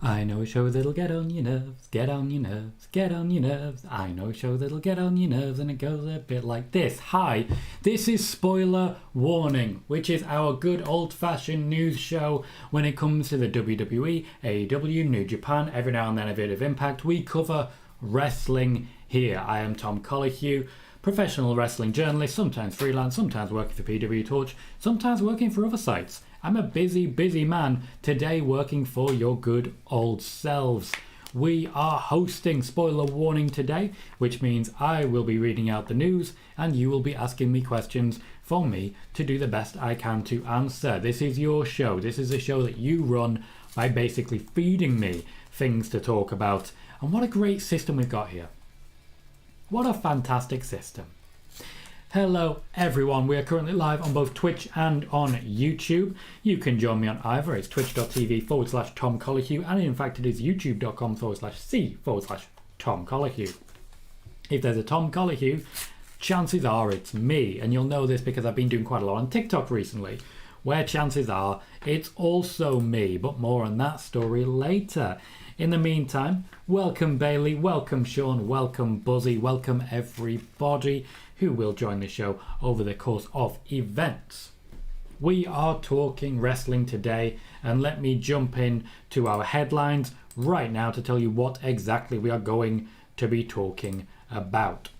I know a show that'll get on your nerves, get on your nerves, get on your nerves. I know a show that'll get on your nerves, and it goes a bit like this. Hi, this is Spoiler Warning, which is our good old-fashioned news show when it comes to the WWE, AEW, New Japan, every now and then a bit of Impact. We cover wrestling here. I am Tom Colohue, professional wrestling journalist, sometimes freelance, sometimes working for PW Torch, sometimes working for other sites. I'm a busy, busy man, today working for your good old selves. We are hosting Spoiler Warning today, which means I will be reading out the news and you will be asking me questions for me to do the best I can to answer. This is your show. This is a show that you run by basically feeding me things to talk about. And what a great system we've got here. What a fantastic system. Hello everyone, we are currently live on both Twitch and on YouTube. You can join me on either. It's twitch.tv/Tom Colohue, and in fact it is youtube.com/C/Tom Colohue. If there's a Tom Colohue, chances are it's me, and you'll know this because I've been doing quite a lot on TikTok recently, where chances are it's also me, but more on that story later. In the meantime, welcome Bayley, welcome Sean, welcome Buzzy, welcome everybody who will join the show over the course of events. We are talking wrestling today, and let me jump in to our headlines right now to tell you what exactly we are going to be talking about.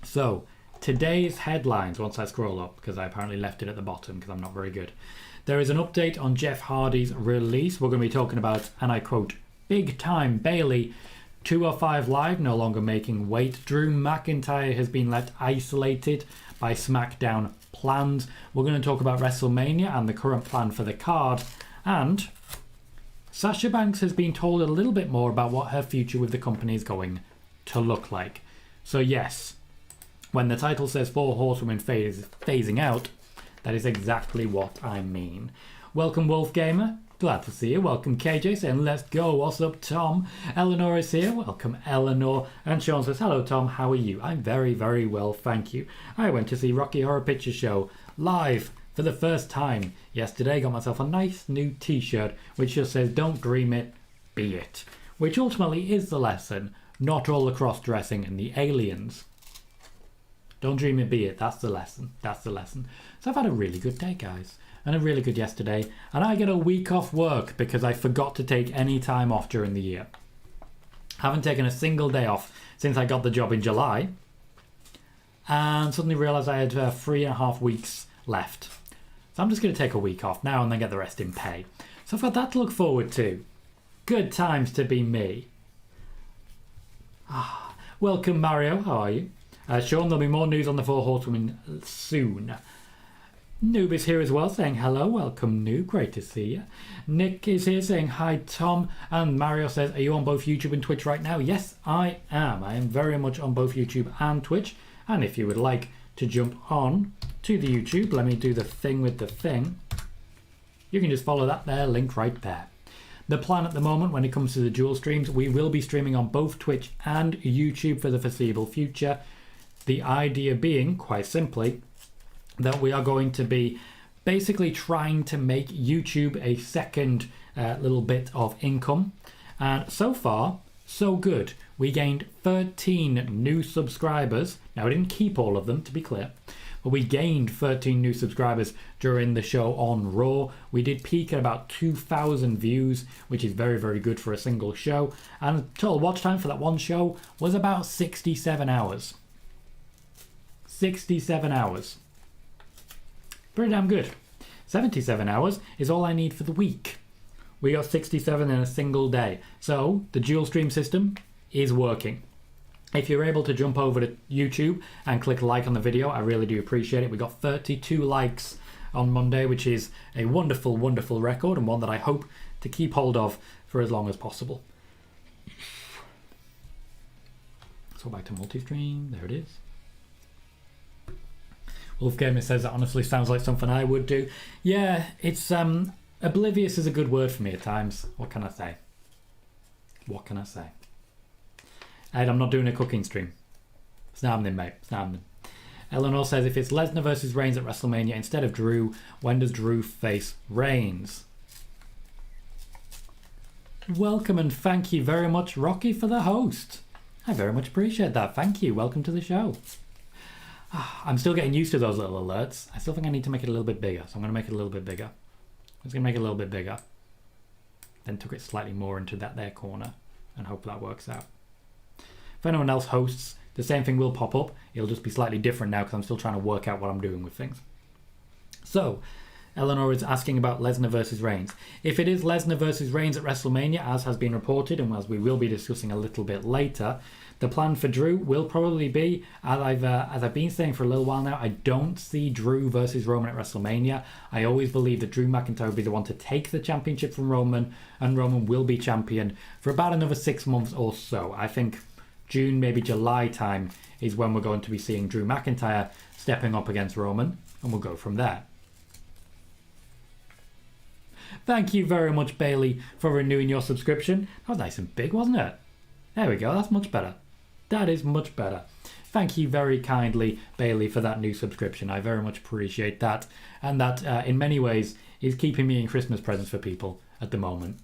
So, today's headlines, once I scroll up, because I apparently left it at the bottom because I'm not very good. There is an update on Jeff Hardy's release. We're going to be talking about, and I quote, "Big time Bayley. 205 Live no longer making weight. Drew McIntyre has been left isolated by SmackDown plans." We're going to talk about WrestleMania and the current plan for the card. And Sasha Banks has been told a little bit more about what her future with the company is going to look like. So yes, when the title says 4 horsewomen phasing out, that is exactly what I mean. Welcome Wolf Gamer. Glad to see you. Welcome KJ saying let's go. What's up Tom? Eleanor is here. Welcome Eleanor. And Sean says hello Tom, how are you? I'm very, very well, thank you. I went to see Rocky Horror Picture Show live for the first time yesterday. Got myself a nice new t-shirt which just says don't dream it, be it. Which ultimately is the lesson. Not all the cross-dressing and the aliens. Don't dream it, be it. That's the lesson. That's the lesson. So I've had a really good day guys. And a really good yesterday, and I get a week off work because I forgot to take any time off during the year. Haven't taken a single day off since I got the job in July, and suddenly realised I had 3.5 weeks left. So I'm just going to take a week off now and then get the rest in pay. So I've got that to look forward to. Good times to be me. Welcome Mario, how are you? Sean, there'll be more news on the 4 horsewomen soon. Noob is here as well saying hello. Welcome Noob, great to see you. Nick is here saying hi Tom, and Mario says are you on both YouTube and Twitch right now? Yes I am. I am very much on both YouTube and Twitch, and if you would like to jump on to the YouTube, let me do the thing with the thing. You can just follow that there link right there. The plan at the moment when it comes to the dual streams, we will be streaming on both Twitch and YouTube for the foreseeable future. The idea being quite simply that we are going to be basically trying to make YouTube a second little bit of income. And so far, so good. We gained 13 new subscribers. Now, I didn't keep all of them, to be clear, but we gained 13 new subscribers during the show on Raw. We did peak at about 2,000 views, which is very, very good for a single show. And total watch time for that one show was about 67 hours. 67 hours. Pretty damn good. 77 hours is all I need for the week. We got 67 in a single day. So the dual stream system is working. If you're able to jump over to YouTube and click like on the video, I really do appreciate it. We got 32 likes on Monday, which is a wonderful, wonderful record, and one that I hope to keep hold of for as long as possible. So back to multi-stream. There it is. Wolfgamer says that honestly sounds like something I would do. Yeah, it's oblivious is a good word for me at times. What can I say? What can I say? Ed, I'm not doing a cooking stream. It's not happening, mate. It's not happening. Eleanor says if it's Lesnar versus Reigns at WrestleMania instead of Drew, when does Drew face Reigns? Welcome and thank you very much, Rocky, for the host. I very much appreciate that. Thank you. Welcome to the show. I'm still getting used to those little alerts. I still think I need to make it a little bit bigger, so I'm going to make it a little bit bigger. I was going to make it a little bit bigger. Then took it slightly more into that there corner and hope that works out. If anyone else hosts, the same thing will pop up. It'll just be slightly different now because I'm still trying to work out what I'm doing with things. So, Eleanor is asking about Lesnar versus Reigns. If it is Lesnar versus Reigns at WrestleMania, as has been reported and as we will be discussing a little bit later, the plan for Drew will probably be, as I've been saying for a little while now, I don't see Drew versus Roman at WrestleMania. I always believe that Drew McIntyre will be the one to take the championship from Roman, and Roman will be champion for about another 6 months or so. I think June, maybe July time is when we're going to be seeing Drew McIntyre stepping up against Roman, and we'll go from there. Thank you very much, Bayley, for renewing your subscription. That was nice and big, wasn't it? There we go, that's much better. That is much better. Thank you very kindly, Bayley, for that new subscription. I very much appreciate that. And that, in many ways, is keeping me in Christmas presents for people at the moment.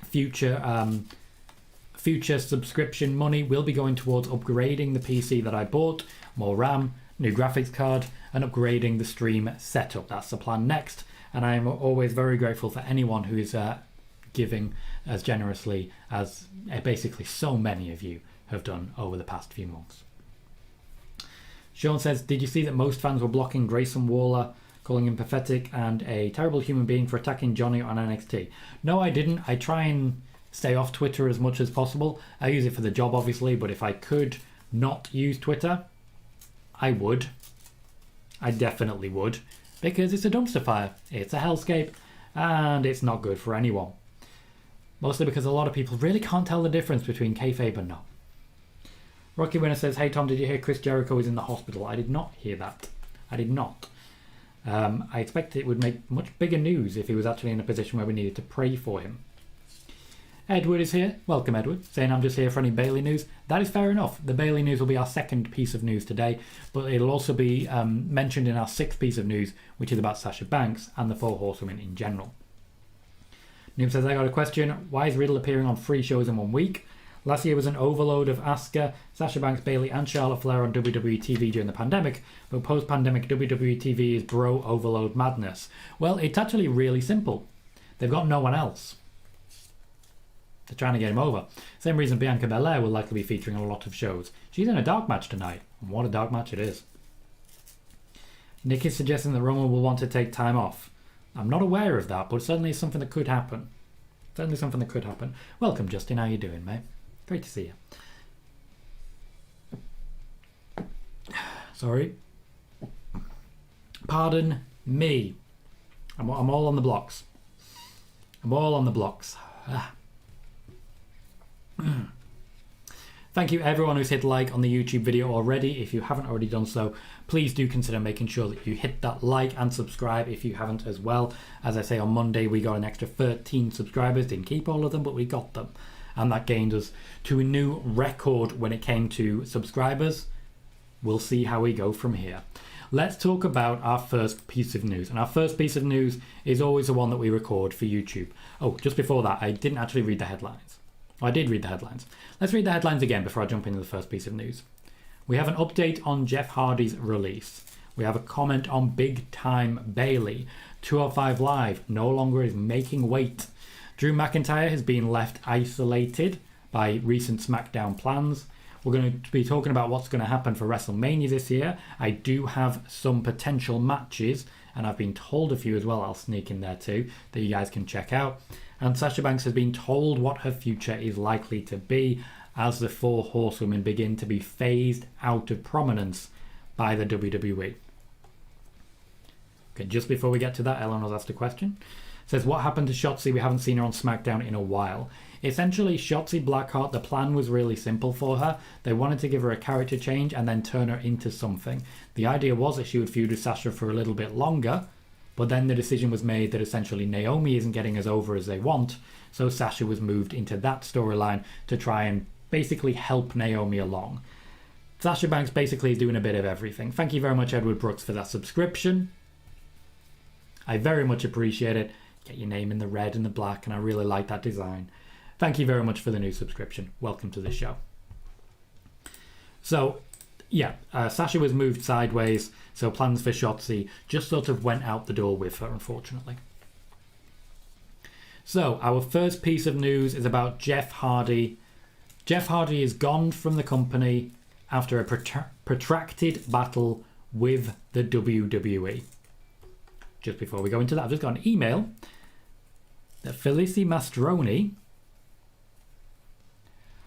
Future subscription money will be going towards upgrading the PC that I bought, more RAM, new graphics card, and upgrading the stream setup. That's the plan next. And I'm always very grateful for anyone who is giving as generously as basically so many of you have done over the past few months. Sean says, did you see that most fans were blocking Grayson Waller, calling him pathetic and a terrible human being for attacking Johnny on NXT? No, I didn't. I try and stay off Twitter as much as possible. I use it for the job, obviously, but if I could not use Twitter, I would. I definitely would. Because it's a dumpster fire, it's a hellscape, and it's not good for anyone. Mostly because a lot of people really can't tell the difference between kayfabe and not. Rocky Winner says, hey Tom, did you hear Chris Jericho is in the hospital? I did not hear that. I did not. I expect it would make much bigger news if he was actually in a position where we needed to pray for him. Edward is here. Welcome, Edward. Saying I'm just here for any Bayley news. That is fair enough. The Bayley news will be our second piece of news today, but it'll also be mentioned in our sixth piece of news, which is about Sasha Banks and the Four Horsewomen in general. Noob says, I got a question. Why is Riddle appearing on 3 shows in 1 week? Last year was an overload of Asuka, Sasha Banks, Bayley and Charlotte Flair on WWE TV during the pandemic, but post-pandemic WWE TV is bro overload madness. Well, it's actually really simple. They've got no one else. They're trying to get him over. Same reason Bianca Belair will likely be featuring on a lot of shows. She's in a dark match tonight, and what a dark match it is. Nick is suggesting that Roman will want to take time off. I'm not aware of that, but certainly it's something that could happen. Certainly something that could happen. Welcome, Justin. How you doing, mate? Great to see you. Sorry. Pardon me. I'm all on the blocks. I'm all on the blocks. Thank you everyone who's hit like on the YouTube video already. If you haven't already done so, please do consider making sure that you hit that like and subscribe if you haven't as well. As I say, on Monday we got an extra 13 subscribers. Didn't keep all of them, but we got them. And that gained us to a new record when it came to subscribers. We'll see how we go from here. Let's talk about our first piece of news. And our first piece of news is always the one that we record for YouTube. Oh, just before that, I didn't actually read the headlines. I did read the headlines. Let's read the headlines again before I jump into the first piece of news. We have an update on Jeff Hardy's release. We have a comment on Big Time Bayley. 205 Live no longer is making weight. Drew McIntyre has been left isolated by recent SmackDown plans. We're going to be talking about what's going to happen for WrestleMania this year. I do have some potential matches, and I've been told a few as well. I'll sneak in there too, that you guys can check out. And Sasha Banks has been told what her future is likely to be as the Four Horsewomen begin to be phased out of prominence by the WWE. Okay, just before we get to that, Eleanor's asked a question. Says, what happened to Shotzi? We haven't seen her on SmackDown in a while. Essentially, Shotzi Blackheart, the plan was really simple for her. They wanted to give her a character change and then turn her into something. The idea was that she would feud with Sasha for a little bit longer, but then the decision was made that essentially Naomi isn't getting as over as they want, so Sasha was moved into that storyline to try and basically help Naomi along. Sasha Banks basically is doing a bit of everything. Thank you very much, Edward Brooks, for that subscription. I very much appreciate it. Get your name in the red and the black, and I really like that design. thank you very much for the new subscription. Welcome to the show. So, yeah, Sasha was moved sideways, so plans for Shotzi just sort of went out the door with her, unfortunately. So, our first piece of news is about Jeff Hardy. Jeff Hardy is gone from the company after a protracted battle with the WWE. Just before we go into that, I've just got an email that Felici Mastroni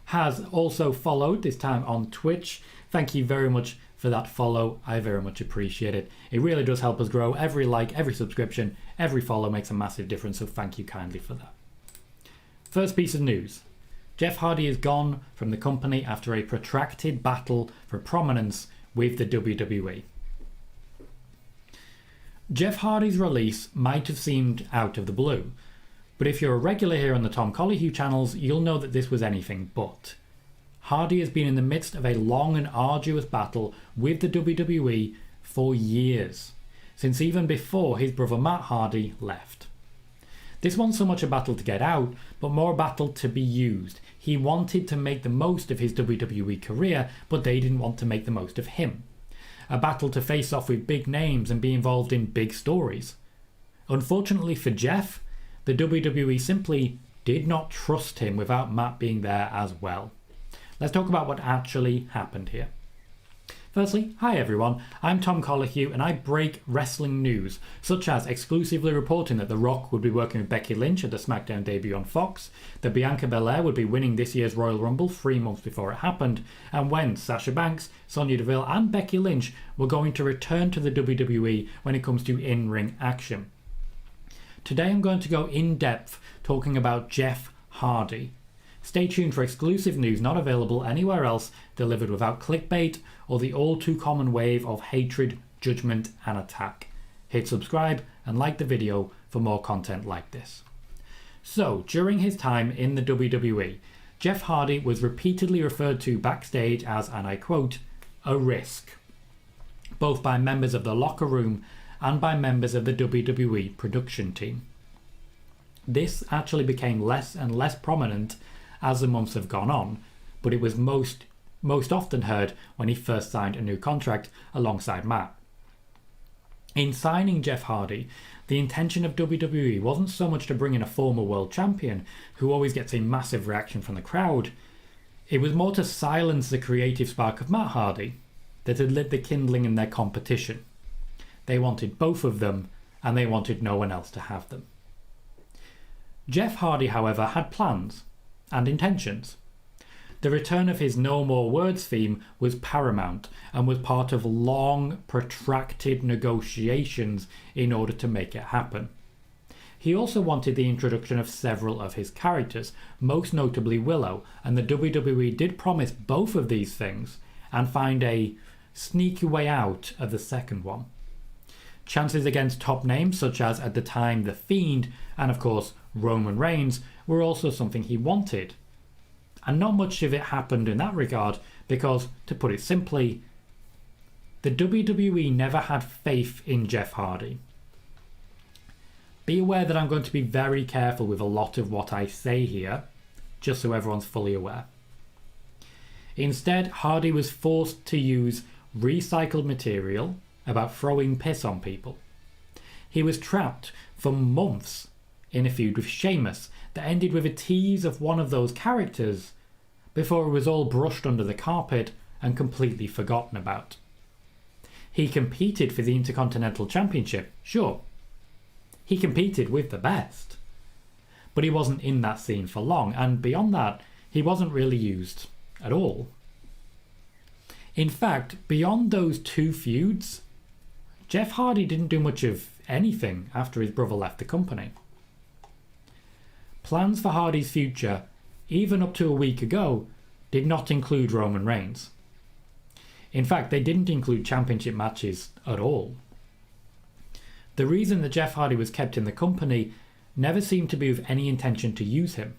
has also followed, this time on Twitch. Thank you very much for that follow. I very much appreciate it. It really does help us grow. Every like, every subscription, every follow makes a massive difference, so thank you kindly for that. First piece of news. Jeff Hardy is gone from the company after a protracted battle for prominence with the WWE. Jeff Hardy's release might have seemed out of the blue, but if you're a regular here on the Tom Colohue channels, you'll know that this was anything but. Hardy has been in the midst of a long and arduous battle with the WWE for years, since even before his brother Matt Hardy left. This wasn't so much a battle to get out, but more a battle to be used. He wanted to make the most of his WWE career, but they didn't want to make the most of him. A battle to face off with big names and be involved in big stories. Unfortunately for Jeff, the WWE simply did not trust him without Matt being there as well. Let's talk about what actually happened here. Firstly, hi everyone, I'm Tom Colohue and I break wrestling news, such as exclusively reporting that The Rock would be working with Becky Lynch at the SmackDown debut on Fox, that Bianca Belair would be winning this year's Royal Rumble 3 months before it happened, and when Sasha Banks, Sonya Deville and Becky Lynch were going to return to the WWE when it comes to in-ring action. Today I'm going to go in depth talking about Jeff Hardy. Stay tuned for exclusive news not available anywhere else, delivered without clickbait or the all too common wave of hatred, judgment and attack. Hit subscribe and like the video for more content like this. So, during his time in the WWE, Jeff Hardy was repeatedly referred to backstage as, and I quote, a risk, both by members of the locker room and by members of the WWE production team. This actually became less and less prominent as the months have gone on, but it was most often heard when he first signed a new contract alongside Matt. In signing Jeff Hardy, the intention of WWE wasn't so much to bring in a former world champion who always gets a massive reaction from the crowd. It was more to silence the creative spark of Matt Hardy that had lit the kindling in their competition. They wanted both of them, and they wanted no one else to have them. Jeff Hardy, however, had plans and intentions. The return of his No More Words theme was paramount and was part of long, protracted negotiations in order to make it happen. He also wanted the introduction of several of his characters, most notably Willow, and the WWE did promise both of these things and find a sneaky way out of the second one. Chances against top names such as, at the time, The Fiend and of course Roman Reigns were also something he wanted. And not much of it happened in that regard because, to put it simply, the WWE never had faith in Jeff Hardy. Be aware that I'm going to be very careful with a lot of what I say here, just so everyone's fully aware. Instead, Hardy was forced to use recycled material about throwing piss on people. He was trapped for months in a feud with Sheamus that ended with a tease of one of those characters before it was all brushed under the carpet and completely forgotten about. He competed for the Intercontinental Championship, sure. He competed with the best. But he wasn't in that scene for long, and beyond that, he wasn't really used at all. In fact, beyond those two feuds, Jeff Hardy didn't do much of anything after his brother left the company. Plans for Hardy's future, even up to a week ago, did not include Roman Reigns. In fact, they didn't include championship matches at all. The reason that Jeff Hardy was kept in the company never seemed to be with any intention to use him.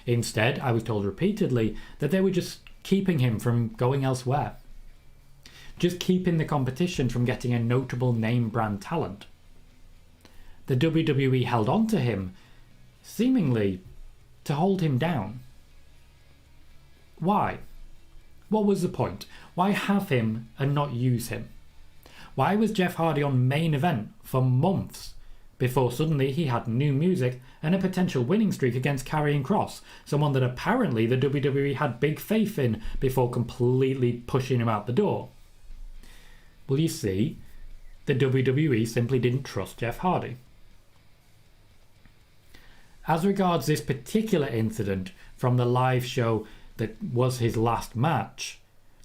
Instead, I was told repeatedly that they were just keeping him from going elsewhere. Just keeping the competition from getting a notable name brand talent. The WWE held on to him, seemingly to hold him down. Why? What was the point? Why have him and not use him? Why was Jeff Hardy on main event for months before suddenly he had new music and a potential winning streak against Karrion Kross, someone that apparently the WWE had big faith in before completely pushing him out the door? Well, you see, the WWE simply didn't trust Jeff Hardy. As regards this particular incident from the live show that was his last match,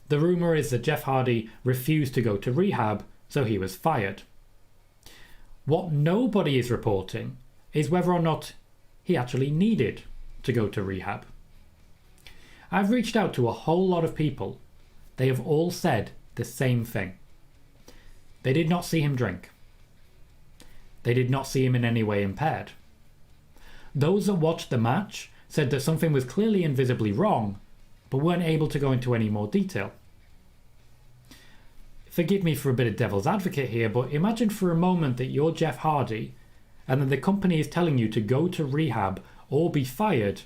the rumour is that Jeff Hardy refused to go to rehab, so he was fired. What nobody is reporting is whether or not he actually needed to go to rehab. I've reached out to a whole lot of people. They have all said the same thing. They did not see him drink. They did not see him in any way impaired. Those that watched the match said that something was clearly and visibly wrong, but weren't able to go into any more detail. Forgive me for a bit of devil's advocate here, but imagine for a moment that you're Jeff Hardy and that the company is telling you to go to rehab or be fired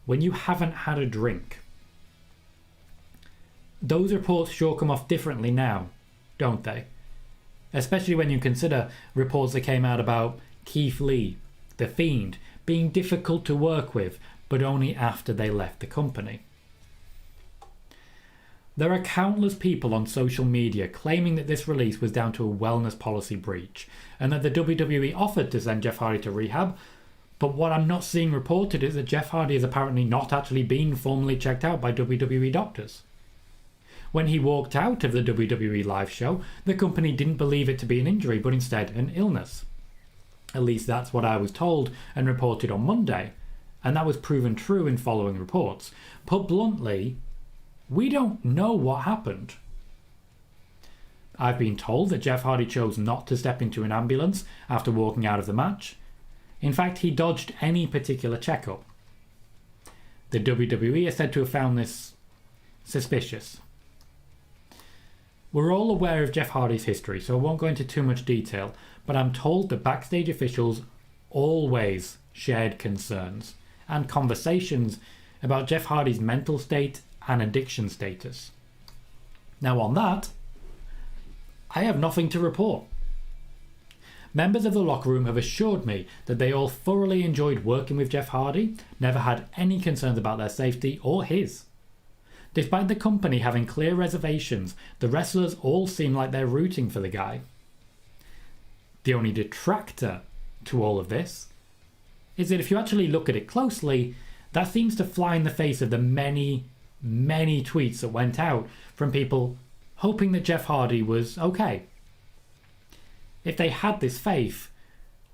when you haven't had a drink. Those reports sure come off differently now, don't they? Especially when you consider reports that came out about Keith Lee, The Fiend, being difficult to work with, but only after they left the company. There are countless people on social media claiming that this release was down to a wellness policy breach and that the WWE offered to send Jeff Hardy to rehab, but what I'm not seeing reported is that Jeff Hardy has apparently not actually been formally checked out by WWE doctors. When he walked out of the WWE live show, the company didn't believe it to be an injury, but instead an illness. At least that's what I was told and reported on Monday, and that was proven true in following reports. Put bluntly, we don't know what happened. I've been told that Jeff Hardy chose not to step into an ambulance after walking out of the match. In fact, he dodged any particular checkup. The WWE is said to have found this suspicious. We're all aware of Jeff Hardy's history, so I won't go into too much detail, but I'm told that backstage officials always shared concerns and conversations about Jeff Hardy's mental state and addiction status. Now on that, I have nothing to report. Members of the locker room have assured me that they all thoroughly enjoyed working with Jeff Hardy, never had any concerns about their safety or his. Despite the company having clear reservations, the wrestlers all seem like they're rooting for the guy. The only detractor to all of this is that if you actually look at it closely, that seems to fly in the face of the many tweets that went out from people hoping that Jeff Hardy was okay. If they had this faith,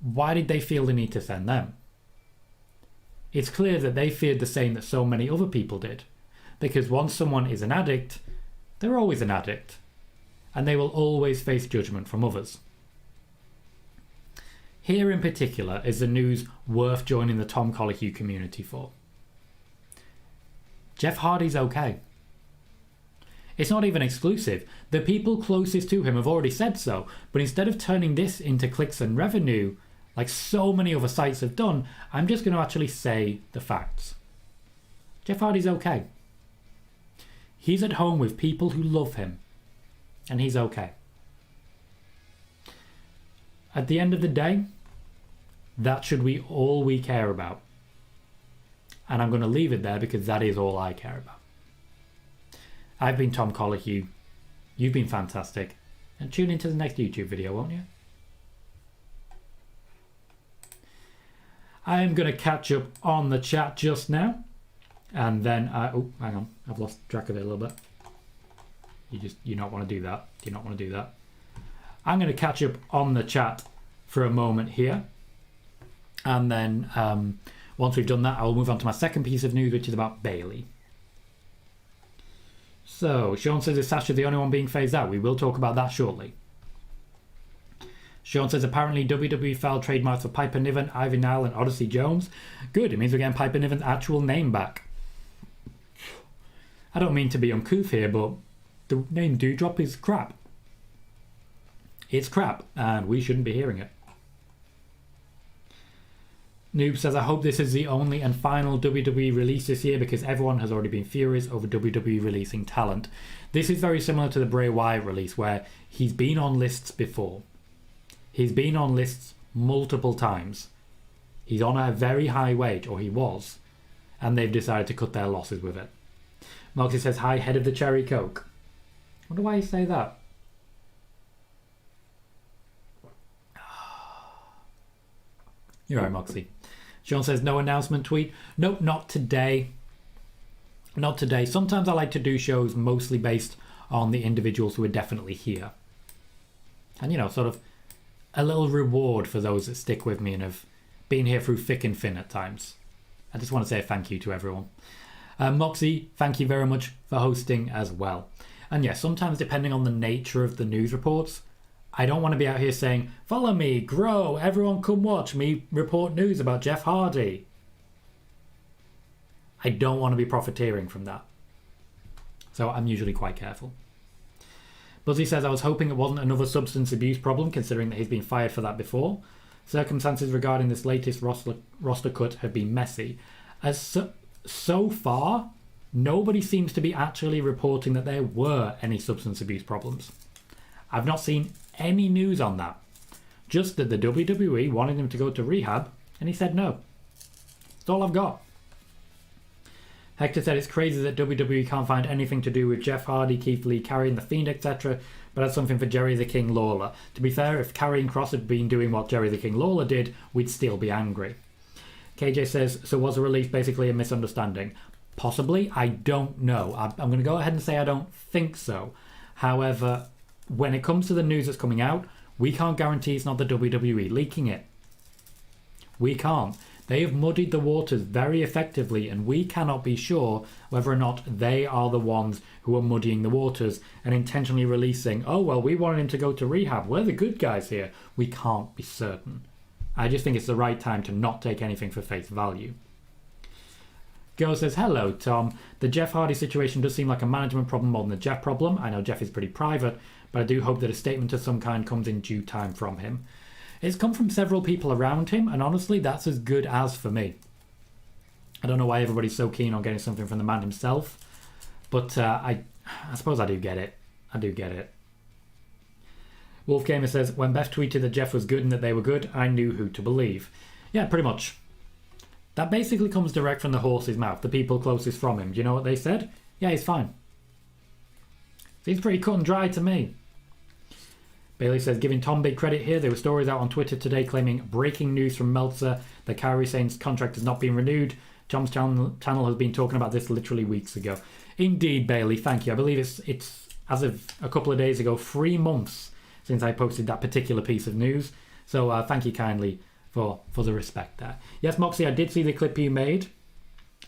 why did they feel the need to send them? It's clear that they feared the same that so many other people did, because once someone is an addict, they're always an addict, and they will always face judgment from others. Here in particular is the news worth joining the Tom Colohue community for. Jeff Hardy's okay. It's not even exclusive. The people closest to him have already said so, but instead of turning this into clicks and revenue, like so many other sites have done, I'm just going to actually say the facts. Jeff Hardy's okay. He's at home with people who love him, and he's okay. At the end of the day, that should be all we care about. And I'm going to leave it there because that is all I care about. I've been Tom Colohue. You've been fantastic. And tune into the next YouTube video, won't you? I am going to catch up on the chat just now. And then, oh, hang on. I've lost track of it a little bit. You don't want to do that. You don't want to do that. I'm going to catch up on the chat for a moment here. And then once we've done that, I'll move on to my second piece of news, which is about Bayley. So, Sean says, is Sasha the only one being phased out? We will talk about that shortly. Sean says, apparently WWE filed trademarks for Piper Niven, Ivy Nile, and Odyssey Jones. Good, it means we're getting Piper Niven's actual name back. I don't mean to be uncouth here, but the name Doudrop is crap. It's crap, and we shouldn't be hearing it. Noob says, I hope this is the only and final WWE release this year because everyone has already been furious over WWE releasing talent. This is very similar to the Bray Wyatt release where he's been on lists before. He's been on lists multiple times. He's on a very high wage, or he was, and they've decided to cut their losses with it. Moxie says, hi, head of the Cherry Coke. I wonder why you say that. You're right, Moxie. Sean says, no announcement tweet. Nope, not today. Not today. Sometimes I like to do shows mostly based on the individuals who are definitely here. And, you know, sort of a little reward for those that stick with me and have been here through thick and thin at times. I just want to say a thank you to everyone. Moxie, thank you very much for hosting as well. And yes, sometimes depending on the nature of the news reports, I don't want to be out here saying, follow me, grow, everyone come watch me report news about Jeff Hardy. I don't want to be profiteering from that. So I'm usually quite careful. Buzzy says, I was hoping it wasn't another substance abuse problem, considering that he's been fired for that before. Circumstances regarding this latest roster cut have been messy. So far, nobody seems to be actually reporting that there were any substance abuse problems. I've not seen any news on that. Just that the WWE wanted him to go to rehab, and he said no. That's all I've got. Hector said it's crazy that WWE can't find anything to do with Jeff Hardy, Keith Lee, Karrion the Fiend, etc., but that's something for Jerry the King Lawler. To be fair, if Karrion Kross had been doing what Jerry the King Lawler did, we'd still be angry. KJ says, so was the release basically a misunderstanding? Possibly, I don't know. I'm going to go ahead and say I don't think so. However, when it comes to the news that's coming out, we can't guarantee it's not the WWE leaking it. We can't. They have muddied the waters very effectively, and we cannot be sure whether or not they are the ones who are muddying the waters and intentionally releasing, oh, well, we wanted him to go to rehab. We're the good guys here. We can't be certain. I just think it's the right time to not take anything for face value. Girl says, hello, Tom. The Jeff Hardy situation does seem like a management problem more than a Jeff problem. I know Jeff is pretty private, but I do hope that a statement of some kind comes in due time from him. It's come from several people around him, and honestly, that's as good as for me. I don't know why everybody's so keen on getting something from the man himself, but I suppose I do get it. I do get it. Wolf Gamer says, when Beth tweeted that Jeff was good and that they were good, I knew who to believe. Yeah, pretty much. That basically comes direct from the horse's mouth, the people closest from him. Do you know what they said? Yeah, he's fine. Seems pretty cut and dry to me. Bayley says, giving Tom big credit here, there were stories out on Twitter today claiming breaking news from Meltzer that Kairi Sane's contract has not been renewed. Tom's channel has been talking about this literally weeks ago. Indeed, Bayley, thank you. I believe it's as of a couple of days ago, 3 months since I posted that particular piece of news. So thank you kindly for the respect there. Yes, Moxie, I did see the clip you made.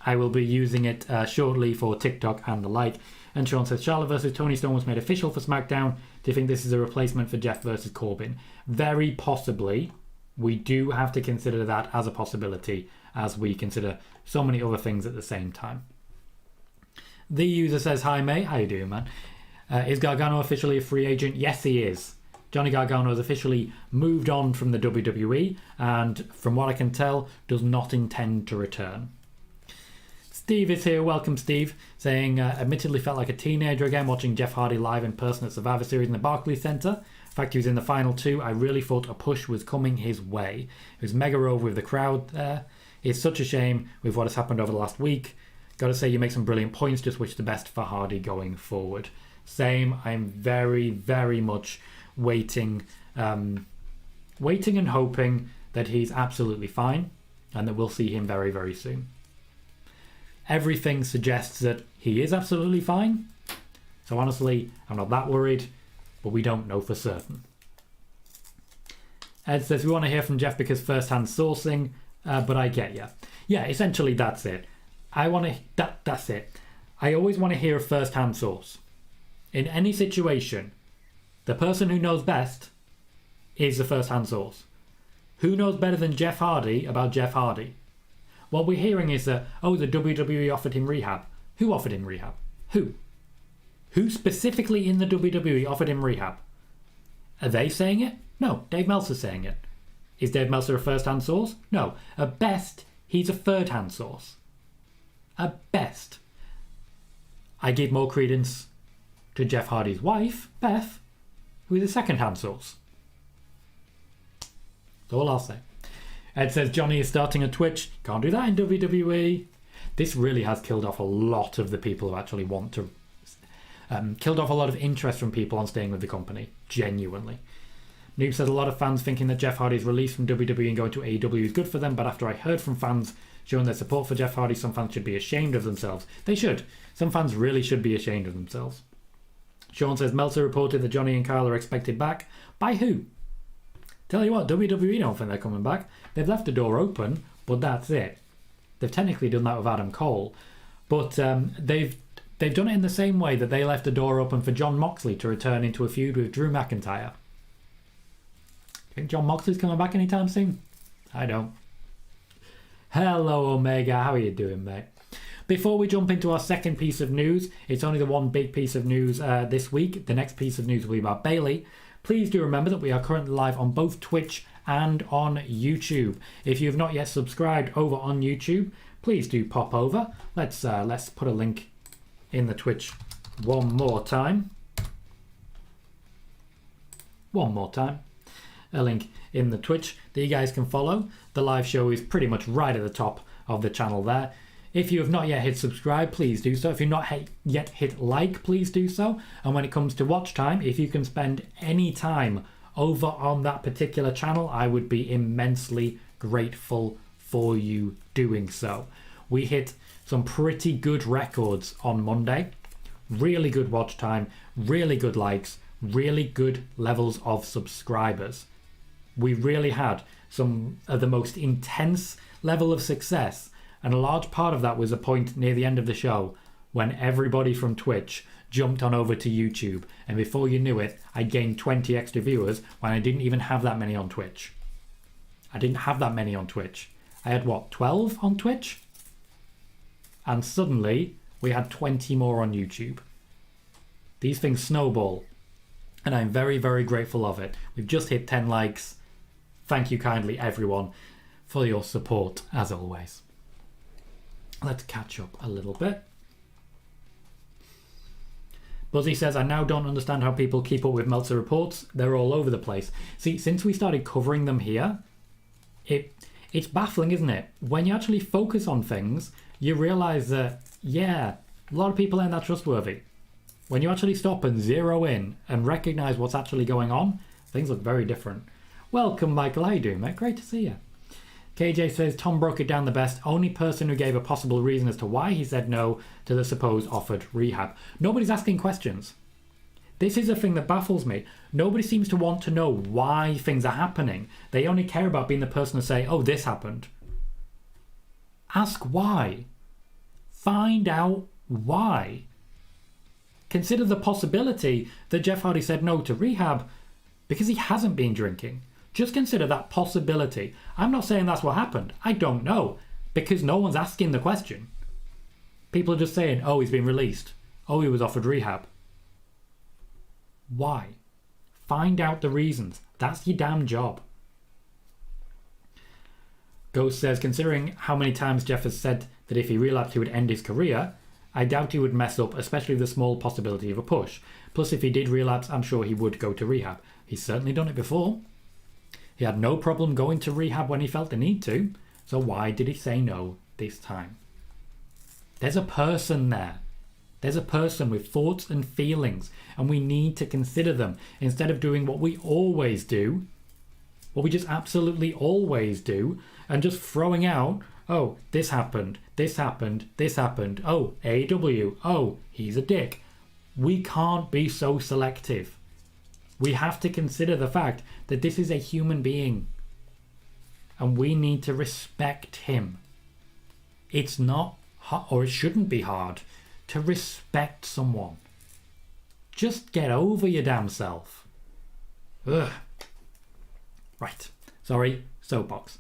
I will be using it shortly for TikTok and the like. And Sean says, Charlotte versus Toni Storm was made official for SmackDown. Do you think this is a replacement for Jeff versus Corbin? Very possibly. We do have to consider that as a possibility as we consider so many other things at the same time. The user says, hi mate, how you doing, man? Is Gargano officially a free agent? Yes, he is. Johnny Gargano has officially moved on from the WWE and, from what I can tell, does not intend to return. Steve is here. Welcome, Steve. Saying, admittedly felt like a teenager again watching Jeff Hardy live in person at Survivor Series in the Barclays Centre. In fact, he was in the final 2. I really thought a push was coming his way. It was mega over with the crowd there. It's such a shame with what has happened over the last week. Got to say, you make some brilliant points. Just wish the best for Hardy going forward. Same. I'm very, very much waiting and hoping that he's absolutely fine and that we'll see him very, very soon. Everything suggests that he is absolutely fine. So honestly, I'm not that worried, but we don't know for certain. Ed says, we want to hear from Jeff because first-hand sourcing, but I get you. Yeah, essentially that's it. That's it. I always want to hear a first-hand source. In any situation, the person who knows best is the first-hand source. Who knows better than Jeff Hardy about Jeff Hardy? What we're hearing is that, oh, the WWE offered him rehab. Who offered him rehab? Who? Who specifically in the WWE offered him rehab? Are they saying it? No, Dave Meltzer's saying it. Is Dave Meltzer a first-hand source? No. At best, he's a third-hand source. At best. I give more credence to Jeff Hardy's wife, Beth, who is a second-hand source. That's all I'll say. Ed says Johnny is starting a Twitch. Can't do that in WWE. This really has killed off a lot of the people who actually want to... killed off a lot of interest from people on staying with the company. Genuinely. Noob says a lot of fans thinking that Jeff Hardy's release from WWE and going to AEW is good for them, but after I heard from fans showing their support for Jeff Hardy, some fans should be ashamed of themselves. They should. Some fans really should be ashamed of themselves. Sean says Meltzer reported that Johnny and Kyle are expected back. By who? Tell you what, WWE don't think they're coming back. They've left the door open, but that's it. They've technically done that with Adam Cole, but they've done it in the same way that they left the door open for Jon Moxley to return into a feud with Drew McIntyre. Think Jon Moxley's coming back anytime soon? I don't. Hello Omega, how are you doing, mate? Before we jump into our second piece of news, it's only the one big piece of news this week. The next piece of news will be about Bayley. Please do remember that we are currently live on both Twitch and on YouTube. If you have not yet subscribed over on YouTube, please do pop over. Let's put a link in the Twitch one more time. A link in the Twitch that you guys can follow. The live show is pretty much right at the top of the channel there. If you have not yet hit subscribe, please do so. If you've not yet hit like, please do so. And when it comes to watch time, if you can spend any time over on that particular channel, I would be immensely grateful for you doing so. We hit some pretty good records on Monday. Really good watch time, really good likes, really good levels of subscribers. We really had some of the most intense level of success, and a large part of that was a point near the end of the show when everybody from Twitch jumped on over to YouTube, and before you knew it, I gained 20 extra viewers when I didn't even have that many on Twitch. I had what, 12 on Twitch? And suddenly we had 20 more on YouTube. These things snowball, and I'm very, very grateful of it. We've just hit 10 likes. Thank you kindly, everyone, for your support, as always. Let's catch up a little bit. Buzzy says, I now don't understand how people keep up with Meltzer reports. They're all over the place. See, since we started covering them here, it's baffling, isn't it? When you actually focus on things, you realise that, yeah, a lot of people ain't that trustworthy. When you actually stop and zero in and recognise what's actually going on, things look very different. Welcome, Michael. How you doing, mate? Great to see you. KJ says, Tom broke it down the best. Only person who gave a possible reason as to why he said no to the supposed offered rehab. Nobody's asking questions. This is a thing that baffles me. Nobody seems to want to know why things are happening. They only care about being the person to say, oh, this happened. Ask why. Find out why. Consider the possibility that Jeff Hardy said no to rehab because he hasn't been drinking. Just consider that possibility. I'm not saying that's what happened. I don't know, because no one's asking the question. People are just saying, oh, he's been released. Oh, he was offered rehab. Why? Find out the reasons. That's your damn job. Ghost says, considering how many times Jeff has said that if he relapsed he would end his career, I doubt he would mess up, especially the small possibility of a push. Plus, if he did relapse, I'm sure he would go to rehab. He's certainly done it before. He had no problem going to rehab when he felt the need to, so why did he say no this time? There's a person there. There's a person with thoughts and feelings, and we need to consider them instead of doing what we always do, what we just absolutely always do, and just throwing out, oh, this happened, this happened, this happened, oh, AEW, oh, he's a dick. We can't be so selective. We have to consider the fact that this is a human being, and we need to respect him. It's not, or it shouldn't be hard, to respect someone. Just get over your damn self. Ugh. Right. Sorry, soapbox.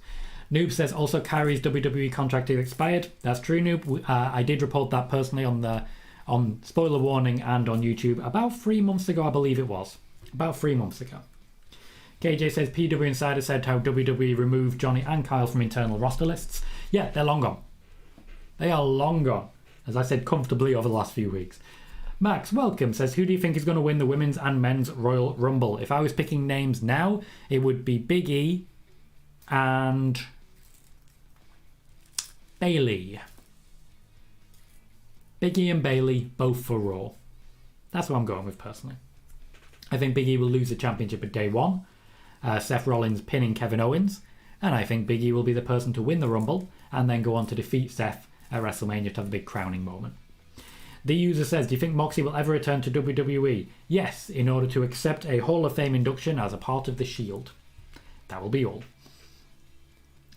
Noob says also Kyrie's WWE contract is expired. That's true, Noob. I did report that personally on Spoiler Warning and on YouTube about 3 months ago, I believe it was. About 3 months ago. KJ says PW Insider said how WWE removed Johnny and Kyle from internal roster lists. Yeah, they're long gone. They are long gone. As I said comfortably over the last few weeks. Max, welcome, says, who do you think is going to win the women's and men's Royal Rumble? If I was picking names now, it would be Big E and Bayley. Big E and Bayley, both for Raw. That's what I'm going with, personally. I think Big E will lose the championship at day one. Seth Rollins pinning Kevin Owens. And I think Big E will be the person to win the Rumble and then go on to defeat Seth at WrestleMania to have a big crowning moment. The user says, do you think Moxie will ever return to WWE? Yes, in order to accept a Hall of Fame induction as a part of the Shield. That will be all.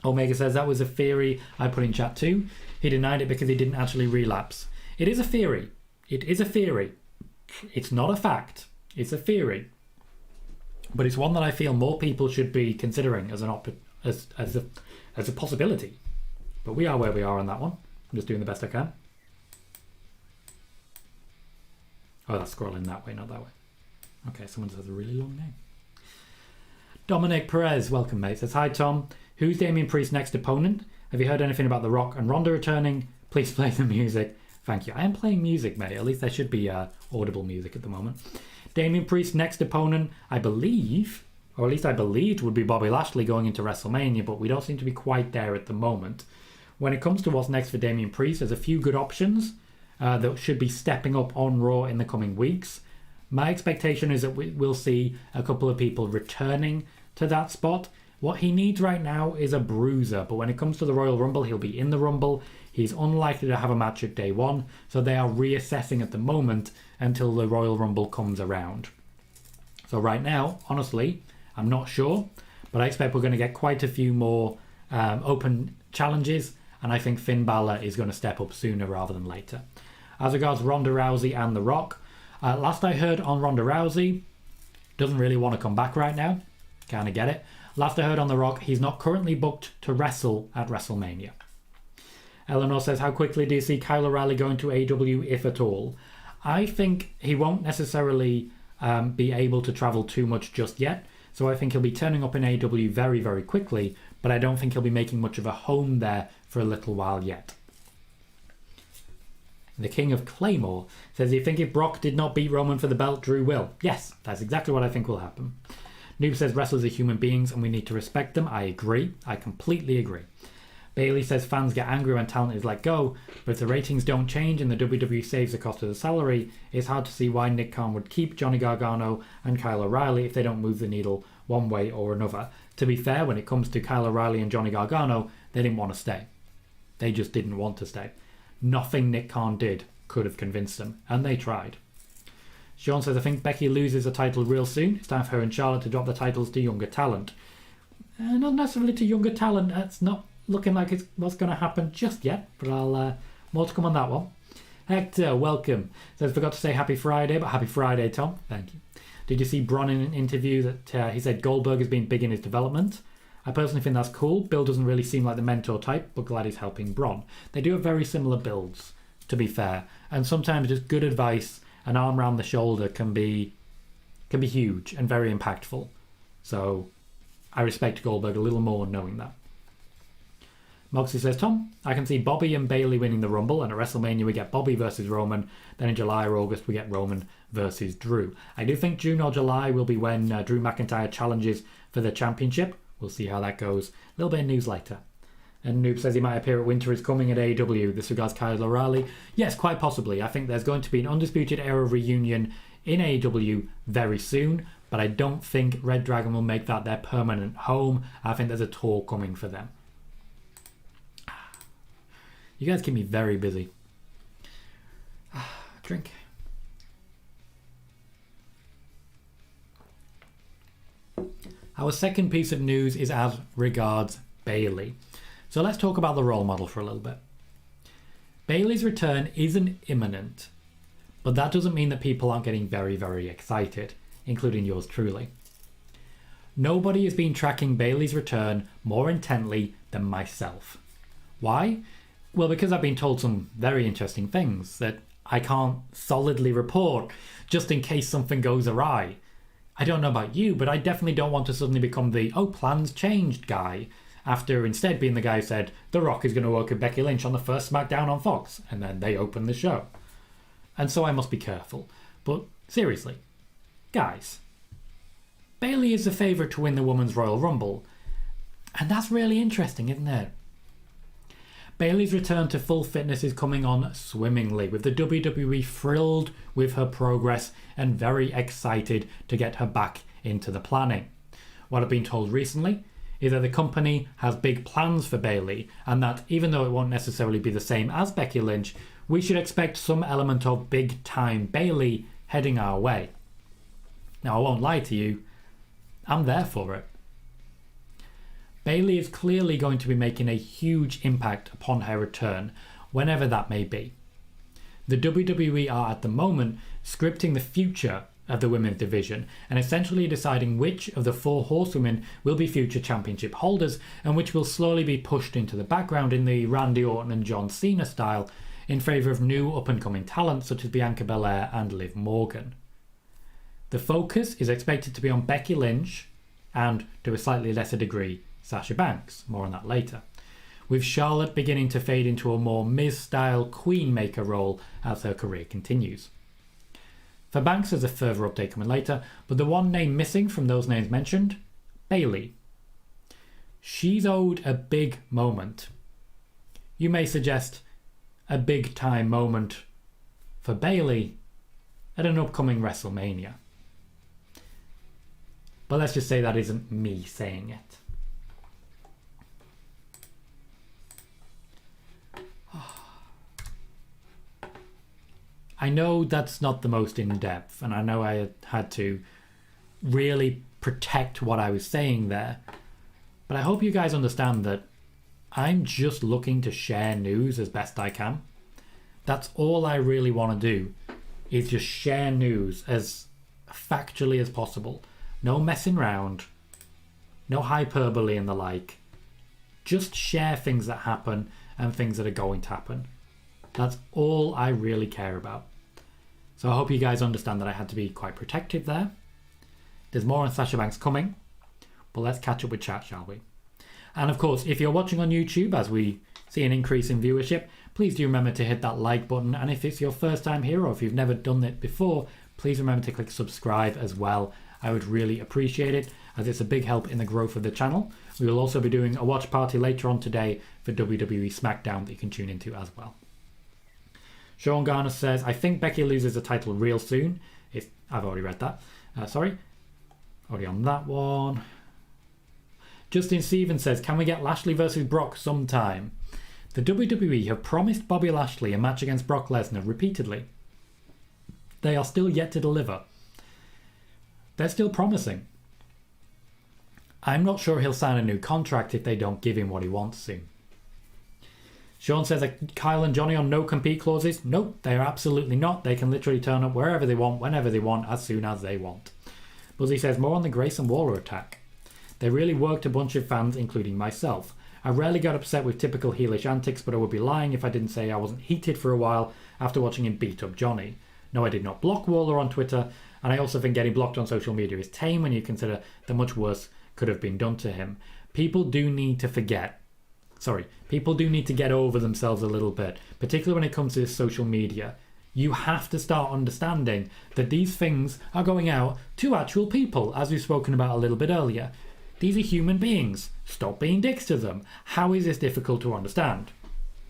Omega says, that was a theory I put in chat too. He denied it because he didn't actually relapse. It is a theory. It is a theory. It's not a fact. It's a theory. But it's one that I feel more people should be considering as a possibility. But we are where we are on that one. I'm just doing the best I can. Oh, that's scrolling that way, not that way. Okay, someone says a really long name. Dominic Perez, welcome, mate. Says, hi, Tom. Who's Damien Priest's next opponent? Have you heard anything about The Rock and Ronda returning? Please play the music. Thank you. I am playing music, mate. At least there should be audible music at the moment. Damien Priest's next opponent, I believe, or at least I believed, would be Bobby Lashley going into WrestleMania, but we don't seem to be quite there at the moment. When it comes to what's next for Damien Priest, there's a few good options that should be stepping up on Raw in the coming weeks. My expectation is that we'll see a couple of people returning to that spot. What he needs right now is a bruiser, but when it comes to the Royal Rumble, he'll be in the Rumble. He's unlikely to have a match at day one, so they are reassessing at the moment until the Royal Rumble comes around. So right now, honestly, I'm not sure, but I expect we're going to get quite a few more open challenges, and I think Finn Balor is going to step up sooner rather than later. As regards Ronda Rousey and The Rock, last I heard on Ronda Rousey, doesn't really want to come back right now. Kind of get it. Last I heard on The Rock, he's not currently booked to wrestle at WrestleMania. Eleanor says, how quickly do you see Kyle O'Reilly going to AEW, if at all? I think he won't necessarily be able to travel too much just yet. So I think he'll be turning up in AEW very, very quickly. But I don't think he'll be making much of a home there for a little while yet. The King of Claymore says, do you think if Brock did not beat Roman for the belt, Drew will? Yes, that's exactly what I think will happen. Noob says, wrestlers are human beings and we need to respect them. I agree. I completely agree. Bayley says, fans get angry when talent is let go, but if the ratings don't change and the WWE saves the cost of the salary, it's hard to see why Nick Khan would keep Johnny Gargano and Kyle O'Reilly if they don't move the needle one way or another. To be fair, when it comes to Kyle O'Reilly and Johnny Gargano, they didn't want to stay. They just didn't want to stay. Nothing Nick Khan did could have convinced them, and they tried. Sean says, I think Becky loses the title real soon. It's time for her and Charlotte to drop the titles to younger talent. Not necessarily to younger talent. That's not looking like it's what's going to happen just yet, but I'll more to come on that one. Hector, welcome. Says, forgot to say happy Friday, but happy Friday, Tom. Thank you. Did you see Bron in an interview that he said Goldberg has been big in his development? I personally think that's cool. Bill doesn't really seem like the mentor type, but glad he's helping Bron. They do have very similar builds, to be fair, and sometimes just good advice, an arm around the shoulder can be huge and very impactful. So I respect Goldberg a little more knowing that. Moxie says, Tom, I can see Bobby and Bayley winning the Rumble, and at WrestleMania we get Bobby versus Roman. Then in July or August we get Roman versus Drew. I do think June or July will be when Drew McIntyre challenges for the championship. We'll see how that goes. A little bit of news later. And Noob says he might appear at Winter is Coming at AEW. This regards Kyle O'Reilly. Yes, quite possibly. I think there's going to be an Undisputed Era reunion in AEW very soon, but I don't think Red Dragon will make that their permanent home. I think there's a tour coming for them. You guys keep me very busy. Drink. Our second piece of news is as regards Bayley. So let's talk about the role model for a little bit. Bayley's return isn't imminent, but that doesn't mean that people aren't getting very, very excited, including yours truly. Nobody has been tracking Bayley's return more intently than myself. Why? Well, because I've been told some very interesting things that I can't solidly report just in case something goes awry. I don't know about you, but I definitely don't want to suddenly become the, oh, plans changed guy, after instead being the guy who said, The Rock is going to work with Becky Lynch on the first SmackDown on Fox, and then they open the show. And so I must be careful. But seriously, guys, Bayley is the favourite to win the Women's Royal Rumble, and that's really interesting, isn't it? Bayley's return to full fitness is coming on swimmingly, with the WWE thrilled with her progress and very excited to get her back into the planning. What I've been told recently is that the company has big plans for Bayley, and that even though it won't necessarily be the same as Becky Lynch, we should expect some element of big time Bayley heading our way. Now, I won't lie to you, I'm there for it. Bayley is clearly going to be making a huge impact upon her return, whenever that may be. The WWE are at the moment scripting the future of the women's division and essentially deciding which of the 4 horsewomen will be future championship holders and which will slowly be pushed into the background in the Randy Orton and John Cena style in favour of new up-and-coming talent such as Bianca Belair and Liv Morgan. The focus is expected to be on Becky Lynch and, to a slightly lesser degree, Sasha Banks, more on that later, with Charlotte beginning to fade into a more Miz-style Queenmaker role as her career continues. For Banks, there's a further update coming later, but the one name missing from those names mentioned, Bayley. She's owed a big moment. You may suggest a big time moment for Bayley at an upcoming WrestleMania. But let's just say that isn't me saying it. I know that's not the most in-depth, and I know I had to really protect what I was saying there, but I hope you guys understand that I'm just looking to share news as best I can. That's all I really want to do, is just share news as factually as possible. No messing around, no hyperbole and the like. Just share things that happen and things that are going to happen. That's all I really care about. So I hope you guys understand that I had to be quite protective there. There's more on Sasha Banks coming, but let's catch up with chat, shall we? And of course, if you're watching on YouTube as we see an increase in viewership, please do remember to hit that like button. And if it's your first time here or if you've never done it before, please remember to click subscribe as well. I would really appreciate it, as it's a big help in the growth of the channel. We will also be doing a watch party later on today for WWE Smackdown that you can tune into as well. Sean Garner says, I think Becky loses the title real soon. I've already read that. Sorry. Already on that one. Justin Stevens says, can we get Lashley versus Brock sometime? The WWE have promised Bobby Lashley a match against Brock Lesnar repeatedly. They are still yet to deliver. They're still promising. I'm not sure he'll sign a new contract if they don't give him what he wants soon. Sean says, are Kyle and Johnny on no-compete clauses? Nope, they are absolutely not. They can literally turn up wherever they want, whenever they want, as soon as they want. Buzzy says, more on the Grayson Waller attack. They really worked a bunch of fans, including myself. I rarely got upset with typical heelish antics, but I would be lying if I didn't say I wasn't heated for a while after watching him beat up Johnny. No, I did not block Waller on Twitter, and I also think getting blocked on social media is tame when you consider that much worse could have been done to him. People do need to get over themselves a little bit, particularly when it comes to social media. You have to start understanding that these things are going out to actual people, as we've spoken about a little bit earlier. These are human beings. Stop being dicks to them. How is this difficult to understand?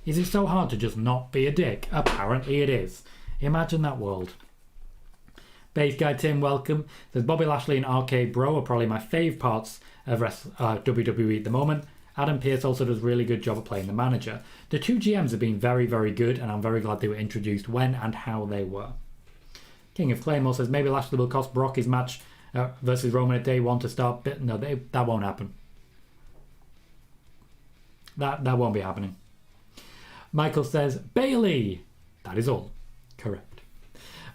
Is it so hard to just not be a dick? Apparently it is. Imagine that world. Base Guy Tim, welcome. Says Bobby Lashley and RK Bro are probably my fave parts of WWE at the moment. Adam Pearce also does a really good job of playing the manager. The two GMs have been very, very good, and I'm very glad they were introduced when and how they were. King of Claymore says maybe Lashley will cost Brock his match versus Roman at day one to start. No, that won't happen. That won't be happening. Michael says Bayley. That is all. Correct.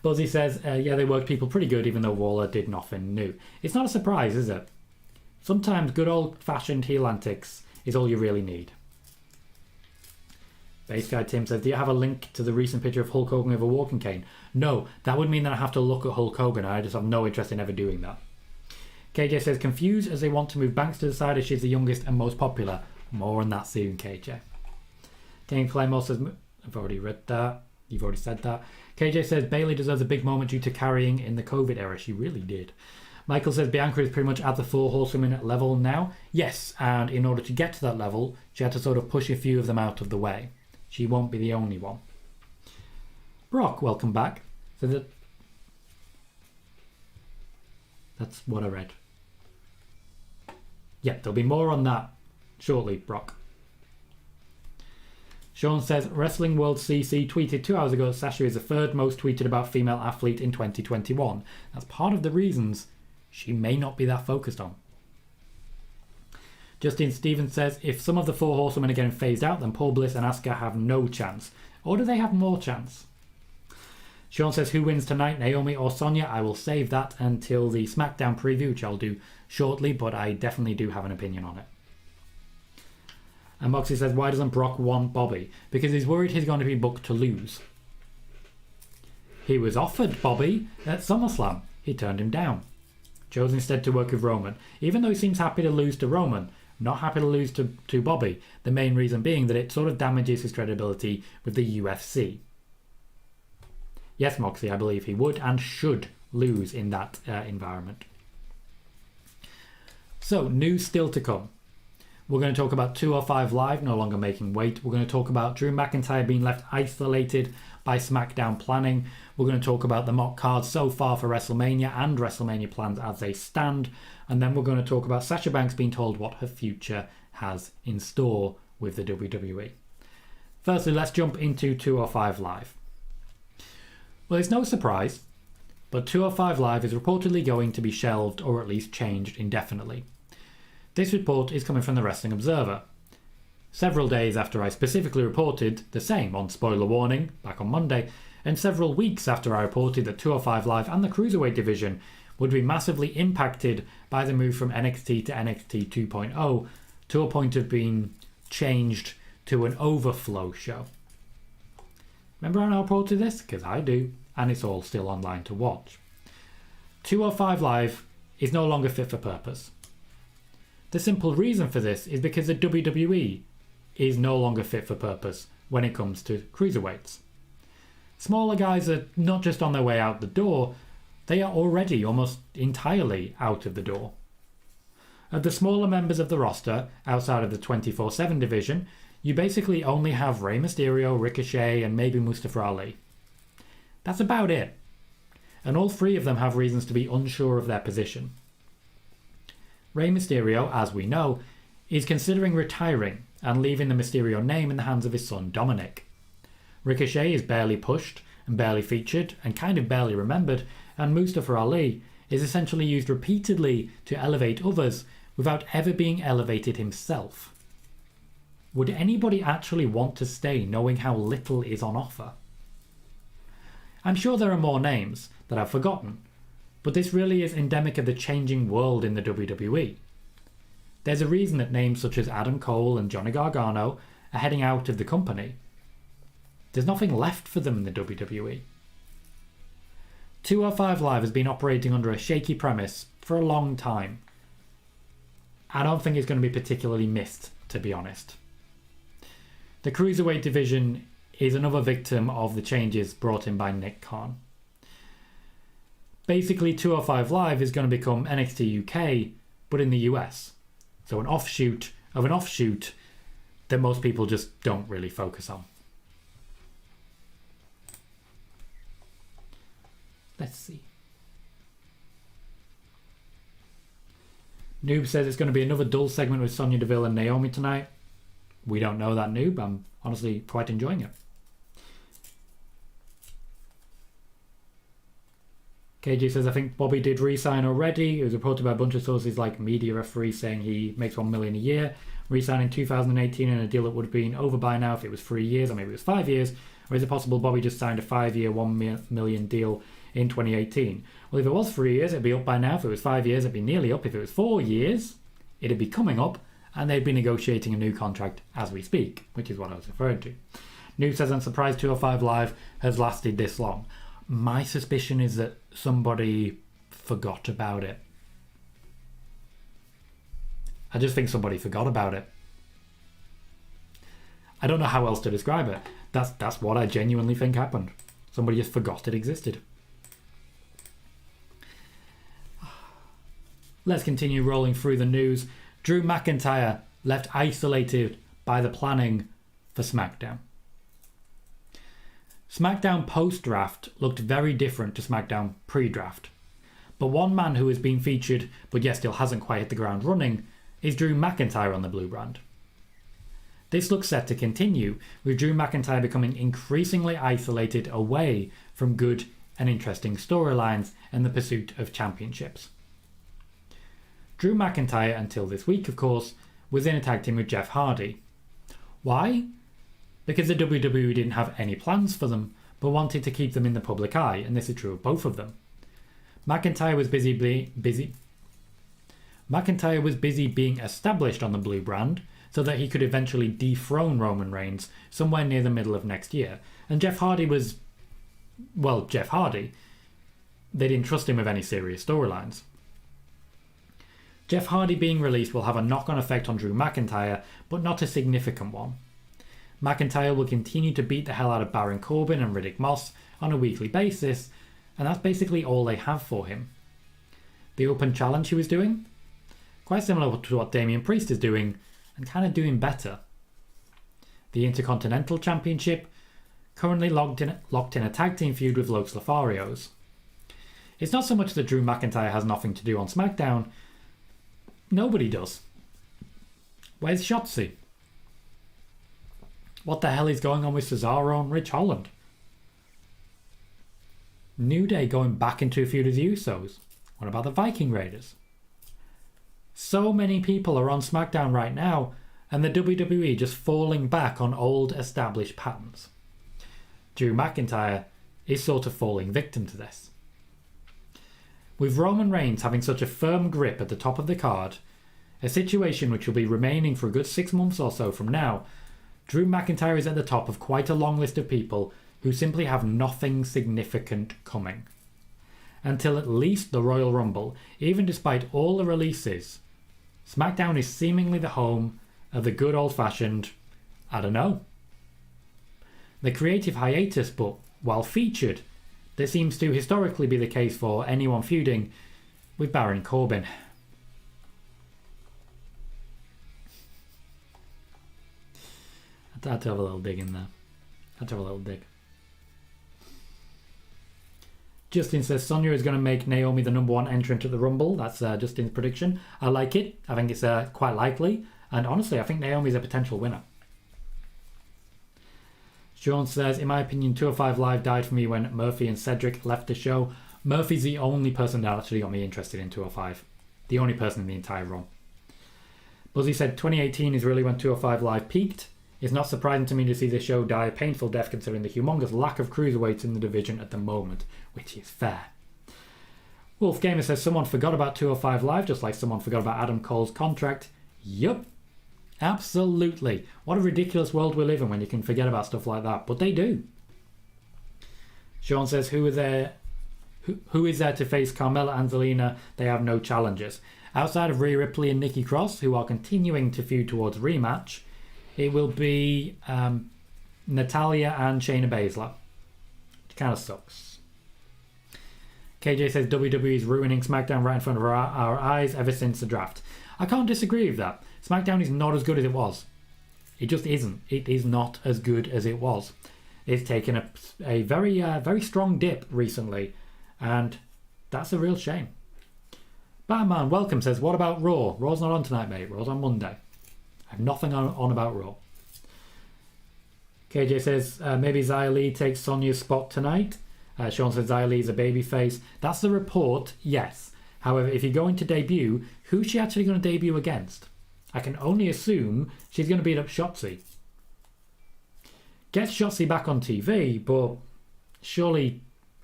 Buzzy says, yeah, they worked people pretty good even though Waller did nothing new. It's not a surprise, is it? Sometimes good old-fashioned heel antics is all you really need. Base Guy Tim says, do you have a link to the recent picture of Hulk Hogan with a walking cane? No, that would mean that I have to look at Hulk Hogan. I just have no interest in ever doing that. KJ says, confused as they want to move Banks to the side as she's the youngest and most popular. More on that soon, KJ. King Claymore says, I've already read that. You've already said that. KJ says, Bayley deserves a big moment due to carrying in the COVID era. She really did. Michael says, Bianca is pretty much at the 4 horsewomen level now. Yes, and in order to get to that level, she had to sort of push a few of them out of the way. She won't be the only one. Brock, welcome back. So that's what I read. Yeah, there'll be more on that shortly, Brock. Sean says, Wrestling World CC tweeted 2 hours ago that Sasha is the 3rd most tweeted about female athlete in 2021. That's part of the reasons she may not be that focused on. Justin Stevens says, if some of the 4 horsewomen are getting phased out, then Paul Bliss and Asuka have no chance. Or do they have more chance? Sean says, who wins tonight, Naomi or Sonya? I will save that until the SmackDown preview, which I'll do shortly, but I definitely do have an opinion on it. And Moxie says, why doesn't Brock want Bobby? Because he's worried he's going to be booked to lose. He was offered Bobby at SummerSlam. He turned him down. Chose instead to work with Roman. Even though he seems happy to lose to Roman, not happy to lose to Bobby. The main reason being that it sort of damages his credibility with the UFC. Yes, Moxie, I believe he would and should lose in that environment. So, news still to come. We're going to talk about 205 Live no longer making weight. We're going to talk about Drew McIntyre being left isolated by SmackDown planning. We're going to talk about the mock cards so far for WrestleMania and WrestleMania plans as they stand. And then we're going to talk about Sasha Banks being told what her future has in store with the WWE. Firstly, let's jump into 205 Live. Well, it's no surprise, but 205 Live is reportedly going to be shelved or at least changed indefinitely. This report is coming from the Wrestling Observer. Several days after I specifically reported the same on Spoiler Warning, back on Monday, and several weeks after I reported that 205 Live and the Cruiserweight division would be massively impacted by the move from NXT to NXT 2.0 to a point of being changed to an overflow show. Remember when I reported this? Because I do, and it's all still online to watch. 205 Live is no longer fit for purpose. The simple reason for this is because the WWE is no longer fit for purpose when it comes to cruiserweights. Smaller guys are not just on their way out the door, they are already almost entirely out of the door. Of the smaller members of the roster, outside of the 24/7 division, you basically only have Rey Mysterio, Ricochet, and maybe Mustafa Ali. That's about it. And all 3 of them have reasons to be unsure of their position. Rey Mysterio, as we know, is considering retiring and leaving the Mysterio name in the hands of his son Dominic. Ricochet is barely pushed and barely featured and kind of barely remembered, and Mustafa Ali is essentially used repeatedly to elevate others without ever being elevated himself. Would anybody actually want to stay knowing how little is on offer? I'm sure there are more names that I've forgotten, but this really is endemic of the changing world in the WWE. There's a reason that names such as Adam Cole and Johnny Gargano are heading out of the company. There's nothing left for them in the WWE. 205 Live has been operating under a shaky premise for a long time. I don't think it's going to be particularly missed, to be honest. The Cruiserweight division is another victim of the changes brought in by Nick Khan. Basically, 205 Live is going to become NXT UK, but in the US. So an offshoot of an offshoot that most people just don't really focus on. Let's see. Noob says it's going to be another dull segment with Sonya Deville and Naomi tonight. We don't know that, Noob. I'm honestly quite enjoying it. KG says, I think Bobby did re-sign already. It was reported by a bunch of sources like Media Referee saying he makes $1 million a year. Re-signed in 2018 in a deal that would have been over by now if it was 3 years or maybe it was 5 years. Or is it possible Bobby just signed a 5-year, $1 million deal in 2018? Well, if it was 3 years, it'd be up by now. If it was 5 years, it'd be nearly up. If it was 4 years, it'd be coming up. And they'd be negotiating a new contract as we speak, which is what I was referring to. Noob says, I'm surprised 205 Live has lasted this long. My suspicion is that somebody forgot about it. I just think somebody forgot about it. I don't know how else to describe it. That's what I genuinely think happened. Somebody just forgot it existed. Let's continue rolling through the news. Drew McIntyre left isolated by the planning for SmackDown. SmackDown post-draft looked very different to SmackDown pre-draft. But one man who has been featured, but yet still hasn't quite hit the ground running, is Drew McIntyre on the blue brand. This looks set to continue, with Drew McIntyre becoming increasingly isolated away from good and interesting storylines and the pursuit of championships. Drew McIntyre, until this week of course, was in a tag team with Jeff Hardy. Why? Because the WWE didn't have any plans for them, but wanted to keep them in the public eye, and this is true of both of them. McIntyre was busy being established on the blue brand, so that he could eventually dethrone Roman Reigns somewhere near the middle of next year. And Jeff Hardy was, well, Jeff Hardy. They didn't trust him with any serious storylines. Jeff Hardy being released will have a knock-on effect on Drew McIntyre, but not a significant one. McIntyre will continue to beat the hell out of Baron Corbin and Riddick Moss on a weekly basis, and that's basically all they have for him. The open challenge he was doing? Quite similar to what Damien Priest is doing, and kind of doing better. The Intercontinental Championship, currently locked in a tag team feud with Los Lotharios. It's not so much that Drew McIntyre has nothing to do on SmackDown. Nobody does. Where's Shotzi? What the hell is going on with Cesaro and Rich Holland? New Day going back into a feud with the Usos. What about the Viking Raiders? So many people are on SmackDown right now, and the WWE just falling back on old established patterns. Drew McIntyre is sort of falling victim to this. With Roman Reigns having such a firm grip at the top of the card, a situation which will be remaining for a good 6 months or so from now, Drew McIntyre is at the top of quite a long list of people who simply have nothing significant coming. Until at least the Royal Rumble, even despite all the releases, SmackDown is seemingly the home of the good old-fashioned, I don't know. The creative hiatus, but while featured, there seems to historically be the case for anyone feuding with Baron Corbin. I had to have a little dig in there. Justin says Sonya is going to make Naomi the #1 entrant at the Rumble. That's Justin's prediction. I like it. I think it's quite likely. And honestly, I think Naomi's a potential winner. Sean says, in my opinion, 205 Live died for me when Murphy and Cedric left the show. Murphy's the only person that actually got me interested in 205. The only person in the entire run. Buzzy said 2018 is really when 205 Live peaked. It's not surprising to me to see this show die a painful death considering the humongous lack of cruiserweights in the division at the moment, which is fair. Wolf Gamer says someone forgot about 205 Live just like someone forgot about Adam Cole's contract. Yup. Absolutely. What a ridiculous world we live in when you can forget about stuff like that, but they do. Sean says who is there to face Carmella and Zelina? They have no challengers. Outside of Rhea Ripley and Nikki Cross, who are continuing to feud towards rematch, it will be Natalya and Shayna Baszler. Which kind of sucks. KJ says WWE is ruining SmackDown right in front of our eyes ever since the draft. I can't disagree with that. SmackDown is not as good as it was. It just isn't. It is not as good as it was. It's taken a very strong dip recently, and that's a real shame. Batman Welcome says, what about Raw? Raw's not on tonight, mate. Raw's on Monday. I have nothing on about Raw. KJ says, maybe Xia Li takes Sonya's spot tonight. Sean says Xia Li is a babyface. That's the report, yes. However, if you're going to debut, who's she actually going to debut against? I can only assume she's going to beat up Shotzi. Get Shotzi back on TV, but surely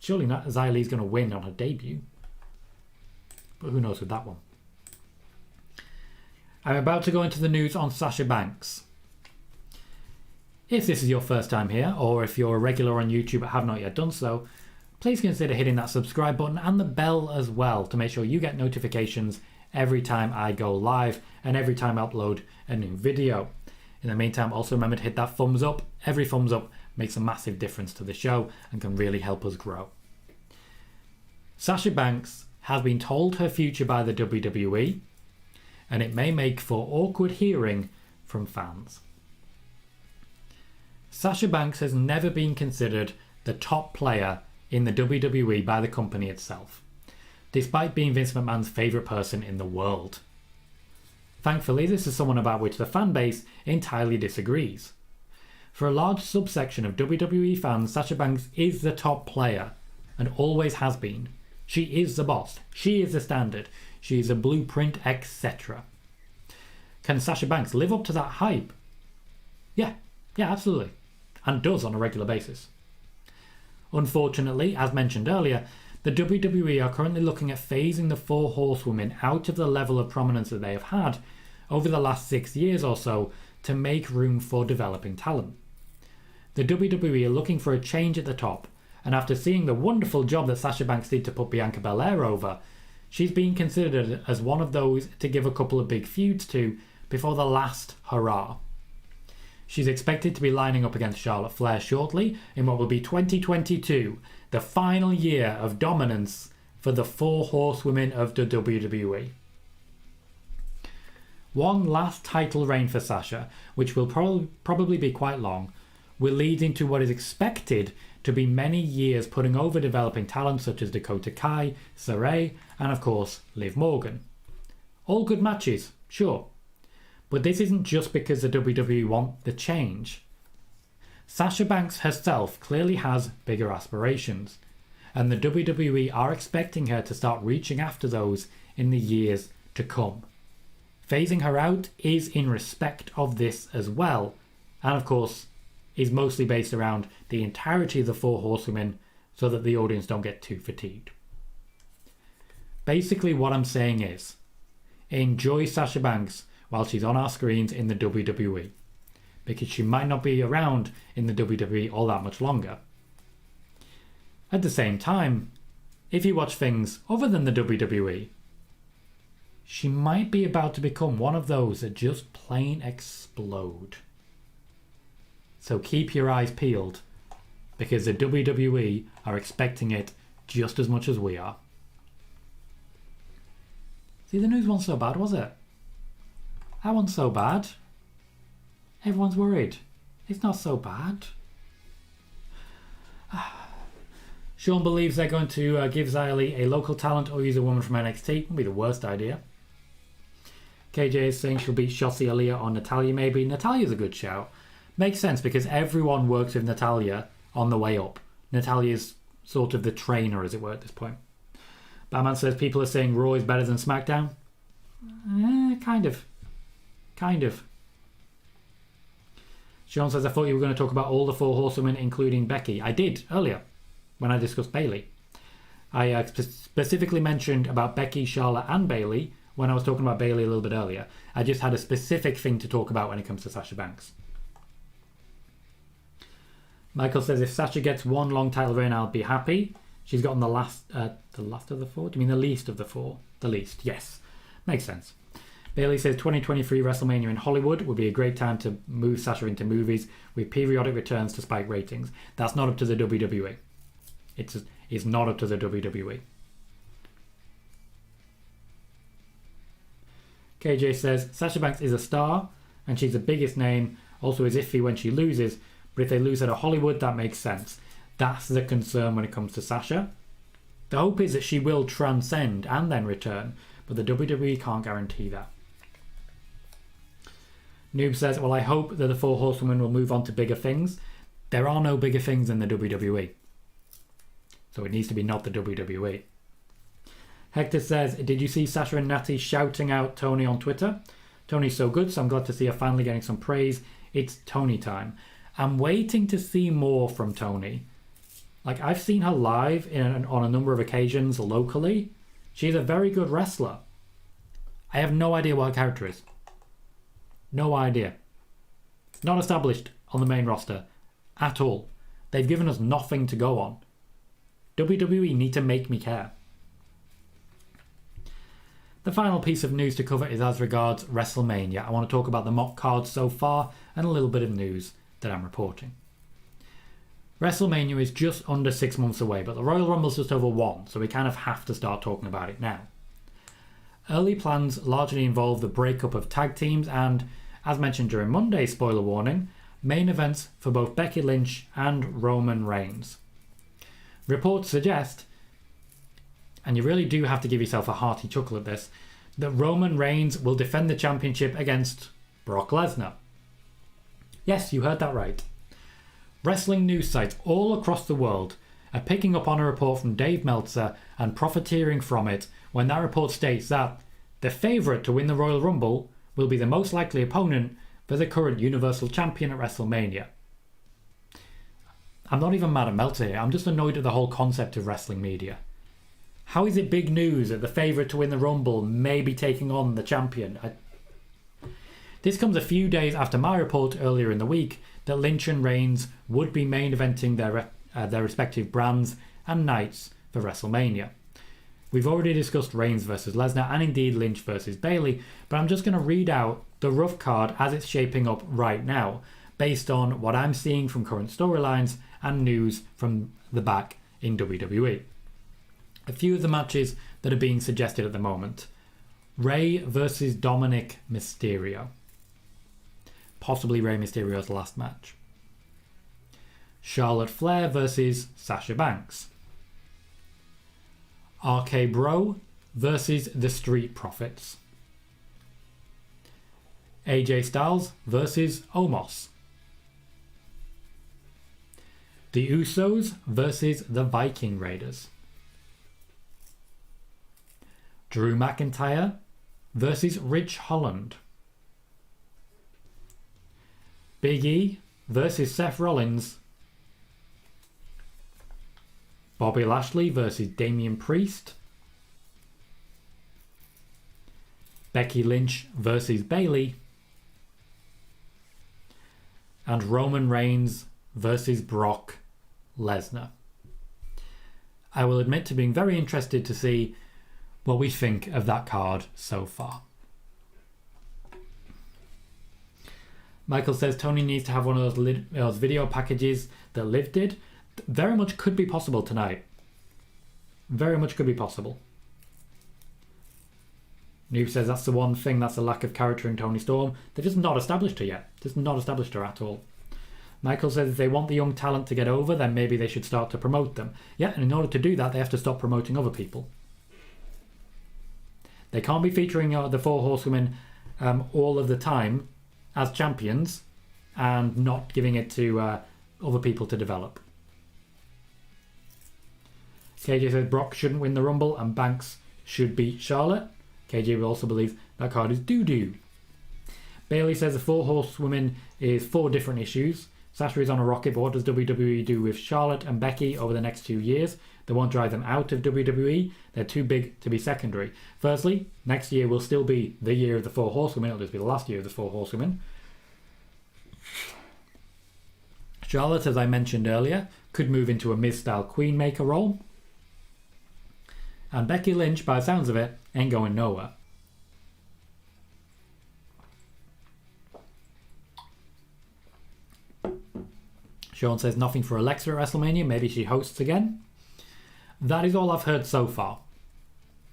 not Xia Li's going to win on her debut. But who knows with that one. I'm about to go into the news on Sasha Banks. If this is your first time here, or if you're a regular on YouTube but have not yet done so, please consider hitting that subscribe button and the bell as well to make sure you get notifications every time I go live and every time I upload a new video. In the meantime, also remember to hit that thumbs up. Every thumbs up makes a massive difference to the show and can really help us grow. Sasha Banks has been told her future by the WWE, and it may make for awkward hearing from fans. Sasha Banks has never been considered the top player in the WWE by the company itself, despite being Vince McMahon's favourite person in the world. Thankfully, this is someone about which the fan base entirely disagrees. For a large subsection of WWE fans, Sasha Banks is the top player and always has been. She is the boss. She is the standard. She is a blueprint, etc. Can Sasha Banks live up to that hype? Yeah, absolutely. And does on a regular basis. Unfortunately, as mentioned earlier, the WWE are currently looking at phasing the four horsewomen out of the level of prominence that they have had over the last 6 years or so to make room for developing talent. The WWE are looking for a change at the top, and after seeing the wonderful job that Sasha Banks did to put Bianca Belair over, she's being considered as one of those to give a couple of big feuds to before the last hurrah. She's expected to be lining up against Charlotte Flair shortly in what will be 2022, the final year of dominance for the four horsewomen of the WWE. One last title reign for Sasha, which will probably be quite long, will lead into what is expected to be many years putting over developing talent such as Dakota Kai, Sarray, and of course Liv Morgan. All good matches, sure. But this isn't just because the WWE want the change. Sasha Banks herself clearly has bigger aspirations, and the WWE are expecting her to start reaching after those in the years to come. Phasing her out is in respect of this as well, and of course is mostly based around the entirety of the four horsewomen so that the audience don't get too fatigued. Basically what I'm saying is, enjoy Sasha Banks while she's on our screens in the WWE, because she might not be around in the WWE all that much longer. At the same time, if you watch things other than the WWE, she might be about to become one of those that just plain explode. So keep your eyes peeled, because the WWE are expecting it just as much as we are. See, the news wasn't so bad, was it? That wasn't so bad. Everyone's worried. It's not so bad. Sean believes they're going to give Xia Li a local talent or use a woman from NXT. Would be the worst idea. KJ is saying she'll beat Shotzi Aaliyah on Natalya maybe. Natalya's a good shout. Makes sense because everyone works with Natalya on the way up. Natalya's sort of the trainer, as it were, at this point. Batman says people are saying Raw is better than SmackDown. Kind of. Sean says, I thought you were going to talk about all the four horsewomen, including Becky. I did earlier when I discussed Bayley. I specifically mentioned about Becky, Charlotte, and Bayley when I was talking about Bayley a little bit earlier. I just had a specific thing to talk about when it comes to Sasha Banks. Michael says, if Sasha gets one long title reign, I'll be happy. She's gotten the last of the four? Do you mean the least of the four? The least, yes. Makes sense. Bayley says 2023 WrestleMania in Hollywood would be a great time to move Sasha into movies with periodic returns to spike ratings. That's not up to the WWE. It's not up to the WWE. KJ says Sasha Banks is a star and she's the biggest name, also is iffy when she loses, but if they lose her to Hollywood, that makes sense. That's the concern when it comes to Sasha. The hope is that she will transcend and then return, but the WWE can't guarantee that. Noob says, well, I hope that the four horsewomen will move on to bigger things. There are no bigger things in the WWE. So it needs to be not the WWE. Hector says, did you see Sasha and Natty shouting out Tony on Twitter? Tony's so good, so I'm glad to see her finally getting some praise. It's Tony time. I'm waiting to see more from Tony. Like, I've seen her live on a number of occasions locally. She's a very good wrestler. I have no idea what her character is. No idea. Not established on the main roster at all. They've given us nothing to go on. WWE need to make me care. The final piece of news to cover is as regards WrestleMania. I want to talk about the mock cards so far and a little bit of news that I'm reporting. WrestleMania is just under 6 months away, but the Royal Rumble's just over 1, so we kind of have to start talking about it now. Early plans largely involve the breakup of tag teams and, as mentioned during Monday's spoiler warning, main events for both Becky Lynch and Roman Reigns. Reports suggest, and you really do have to give yourself a hearty chuckle at this, that Roman Reigns will defend the championship against Brock Lesnar. Yes, you heard that right. Wrestling news sites all across the world are picking up on a report from Dave Meltzer and profiteering from it when that report states that the favourite to win the Royal Rumble will be the most likely opponent for the current Universal Champion at WrestleMania. I'm not even mad at Meltzer here, I'm just annoyed at the whole concept of wrestling media. How is it big news that the favourite to win the Rumble may be taking on the champion? This comes a few days after my report earlier in the week that Lynch and Reigns would be main eventing their respective brands and nights for WrestleMania. We've already discussed Reigns versus Lesnar and indeed Lynch versus Bayley, but I'm just going to read out the rough card as it's shaping up right now, based on what I'm seeing from current storylines and news from the back in WWE. A few of the matches that are being suggested at the moment. Rey versus Dominic Mysterio. Possibly Rey Mysterio's last match. Charlotte Flair versus Sasha Banks. RK Bro versus the Street Profits. AJ Styles versus Omos. The Usos versus the Viking Raiders. Drew McIntyre versus Ridge Holland. Big E versus Seth Rollins. Bobby Lashley versus Damien Priest. Becky Lynch versus Bayley. And Roman Reigns versus Brock Lesnar. I will admit to being very interested to see what we think of that card so far. Michael says Tony needs to have one of those video packages that Liv did. Very much could be possible tonight. Very much could be possible. Noob says that's the one thing, that's the lack of character in Toni Storm. They've just not established her yet. Just not established her at all. Michael says if they want the young talent to get over, then maybe they should start to promote them. Yeah, and in order to do that, they have to stop promoting other people. They can't be featuring the Four Horsewomen all of the time as champions and not giving it to other people to develop. KJ says Brock shouldn't win the Rumble and Banks should beat Charlotte. KJ will also believe that card is doo-doo. Bayley says the Four Horsewomen is 4 different issues. Sasha is on a rocket, but what does WWE do with Charlotte and Becky over the next 2 years? They won't drive them out of WWE. They're too big to be secondary. Firstly, next year will still be the year of the Four Horsewomen. It'll just be the last year of the Four Horsewomen. Charlotte, as I mentioned earlier, could move into a Miz-style Queenmaker role. And Becky Lynch, by the sounds of it, ain't going nowhere. Sean says nothing for Alexa at WrestleMania. Maybe she hosts again. That is all I've heard so far.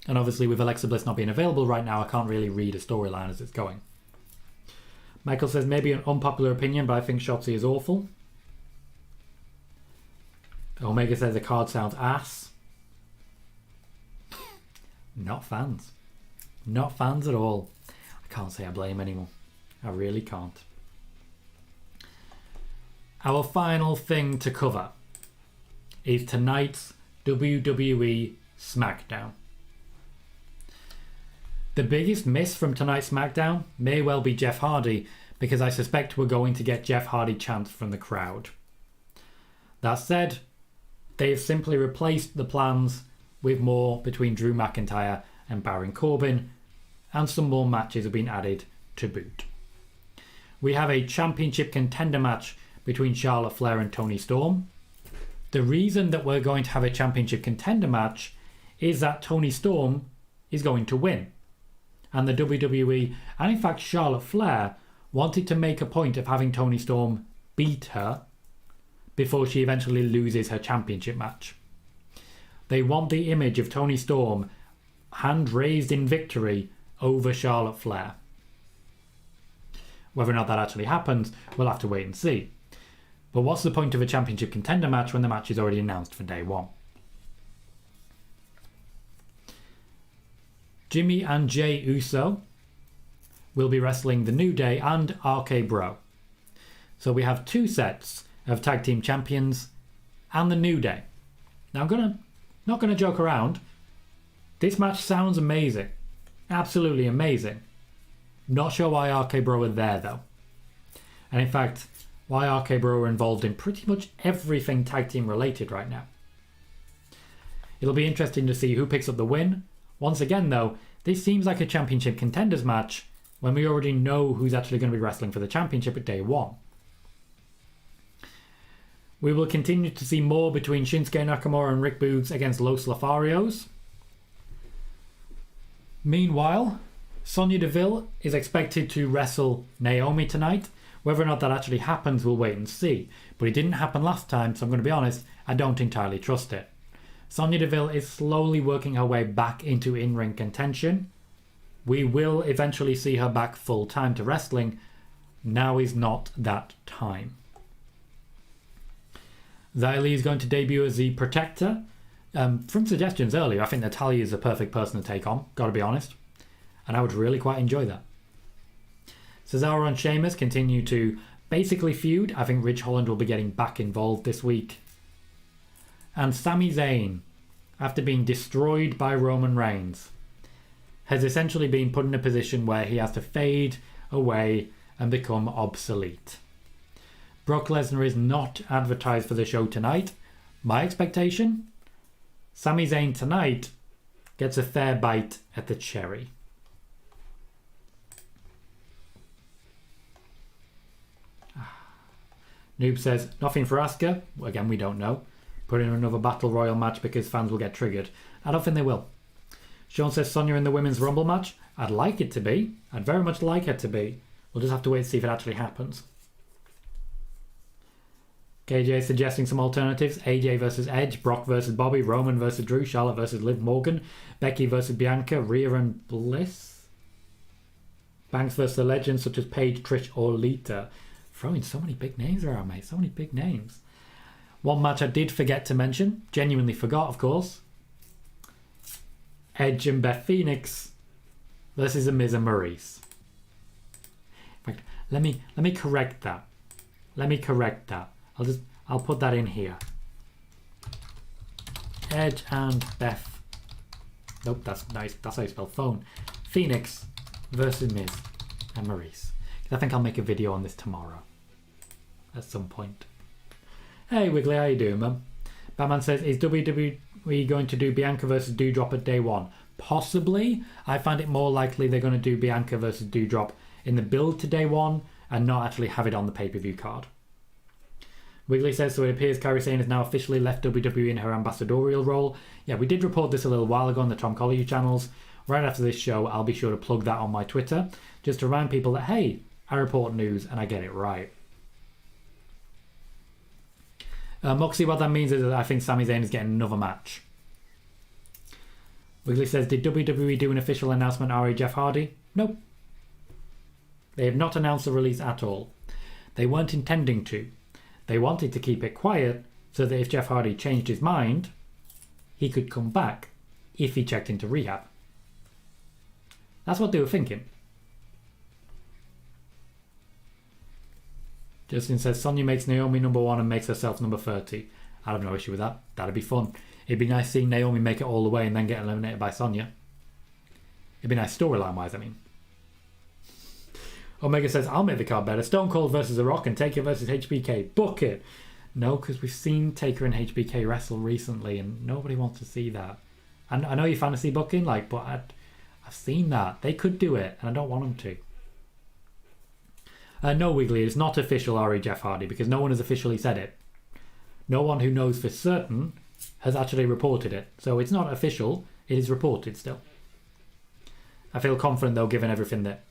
And obviously with Alexa Bliss not being available right now, I can't really read a storyline as it's going. Michael says maybe an unpopular opinion, but I think Shotzi is awful. Omega says the card sounds ass. Not fans. Not fans at all. I can't say I blame anyone. I really can't. Our final thing to cover is tonight's WWE Smackdown. The biggest miss from tonight's Smackdown may well be Jeff Hardy, because I suspect we're going to get Jeff Hardy chants from the crowd. That said, they have simply replaced the plans with more between Drew McIntyre and Baron Corbin, and some more matches have been added to boot. We have a championship contender match between Charlotte Flair and Toni Storm. The reason that we're going to have a championship contender match is that Toni Storm is going to win. and the WWE, and in fact Charlotte Flair, wanted to make a point of having Toni Storm beat her before she eventually loses her championship match. They want the image of Toni Storm hand raised in victory over Charlotte Flair. Whether or not that actually happens, we'll have to wait and see. But what's the point of a championship contender match when the match is already announced for day one? Jimmy and Jey Uso will be wrestling The New Day and RK Bro. So we have 2 sets of tag team champions and The New Day. Now I'm not gonna joke around. This match sounds amazing. Absolutely amazing. Not sure why RK Bro are there though. And in fact, why RK Bro are involved in pretty much everything tag team related right now. It'll be interesting to see who picks up the win. Once again though, this seems like a championship contenders match when we already know who's actually going to be wrestling for the championship at day one. We will continue to see more between Shinsuke Nakamura and Rick Boogs against Los Lotharios. Meanwhile, Sonya Deville is expected to wrestle Naomi tonight. Whether or not that actually happens, we'll wait and see. But it didn't happen last time, so I'm going to be honest, I don't entirely trust it. Sonya Deville is slowly working her way back into in-ring contention. We will eventually see her back full-time to wrestling. Now is not that time. Xia Li is going to debut as the Protector. From suggestions earlier, I think Natalya is the perfect person to take on, gotta be honest. And I would really quite enjoy that. Cesaro and Sheamus continue to basically feud. I think Ridge Holland will be getting back involved this week. And Sami Zayn, after being destroyed by Roman Reigns, has essentially been put in a position where he has to fade away and become obsolete. Brock Lesnar is not advertised for the show tonight. My expectation? Sami Zayn tonight gets a fair bite at the cherry. Noob says, nothing for Asuka. Again, we don't know. Put in another Battle Royal match because fans will get triggered. I don't think they will. Sean says Sonya in the Women's Rumble match. I'd like it to be. I'd very much like it to be. We'll just have to wait and see if it actually happens. KJ is suggesting some alternatives. AJ versus Edge, Brock versus Bobby, Roman versus Drew, Charlotte versus Liv Morgan, Becky versus Bianca, Rhea and Bliss, Banks versus the legends such as Paige, Trish or Lita. Throwing so many big names around, mate. So many big names. One match I did forget to mention. Genuinely forgot, of course. Edge and Beth Phoenix versus The Miz and Maurice. In fact, let me correct that. I'll put that in here. Edge and Beth. Nope, that's nice. That's how you spell phone. Phoenix versus Miz and Maurice. I think I'll make a video on this tomorrow. At some point. Hey Wiggly, how you doing, man? Batman says, is WWE going to do Bianca versus Doudrop at day one? Possibly. I find it more likely they're going to do Bianca versus Doudrop in the build to day one and not actually have it on the pay-per-view card. Wiggly says, so it appears Kairi Sane has now officially left WWE in her ambassadorial role. Yeah, we did report this a little while ago on the Tom Colohue channels. Right after this show, I'll be sure to plug that on my Twitter, just to remind people that, hey, I report news and I get it right. Moxie, what that means is that I think Sami Zayn is getting another match. Wiggly says, did WWE do an official announcement re Jeff Hardy? Nope. They have not announced the release at all. They weren't intending to. They wanted to keep it quiet so that if Jeff Hardy changed his mind, he could come back if he checked into rehab. That's what they were thinking. Justin says, Sonya makes Naomi number 1 and makes herself number 30. I have no issue with that. That'd be fun. It'd be nice seeing Naomi make it all the way and then get eliminated by Sonya. It'd be nice storyline-wise, I mean. Omega says, I'll make the card better. Stone Cold versus The Rock and Taker versus HBK. Book it. No, because we've seen Taker and HBK wrestle recently and nobody wants to see that. And I know you're fantasy booking, but I've seen that. They could do it and I don't want them to. No, Wiggly, it's not official re Jeff Hardy because no one has officially said it. No one who knows for certain has actually reported it. So it's not official, it is reported still. I feel confident, though, given everything that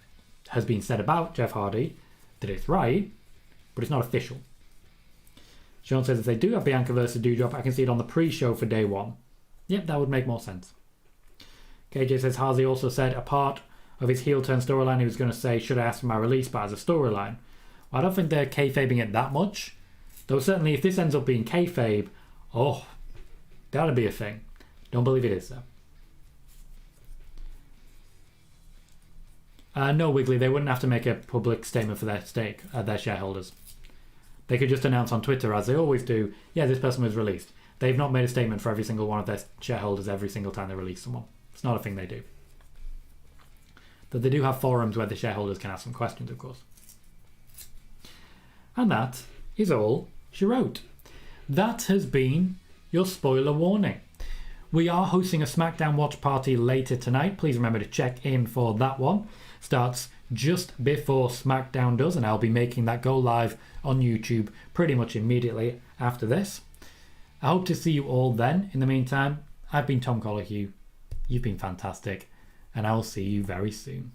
has been said about Jeff Hardy, that it's right, but it's not official. Sean says if they do have Bianca versus Doudrop, I can see it on the pre-show for day one. Yep, that would make more sense. KJ says Hardy also said a part of his heel turn storyline he was going to say, should I ask for my release, but as a storyline. Well, I don't think they're kayfabing it that much. Though certainly if this ends up being kayfabe, oh, that'll be a thing. Don't believe it is, though. No, Wiggly, they wouldn't have to make a public statement for their stake, their shareholders. They could just announce on Twitter, as they always do, yeah, this person was released. They've not made a statement for every single one of their shareholders every single time they release someone. It's not a thing they do. But they do have forums where the shareholders can ask some questions, of course. And that is all she wrote. That has been your spoiler warning. We are hosting a SmackDown watch party later tonight. Please remember to check in for that one. Starts just before SmackDown does, and I'll be making that go live on YouTube pretty much immediately after this. I hope to see you all then. In the meantime, I've been Tom Colohue. You've been fantastic, and I will see you very soon.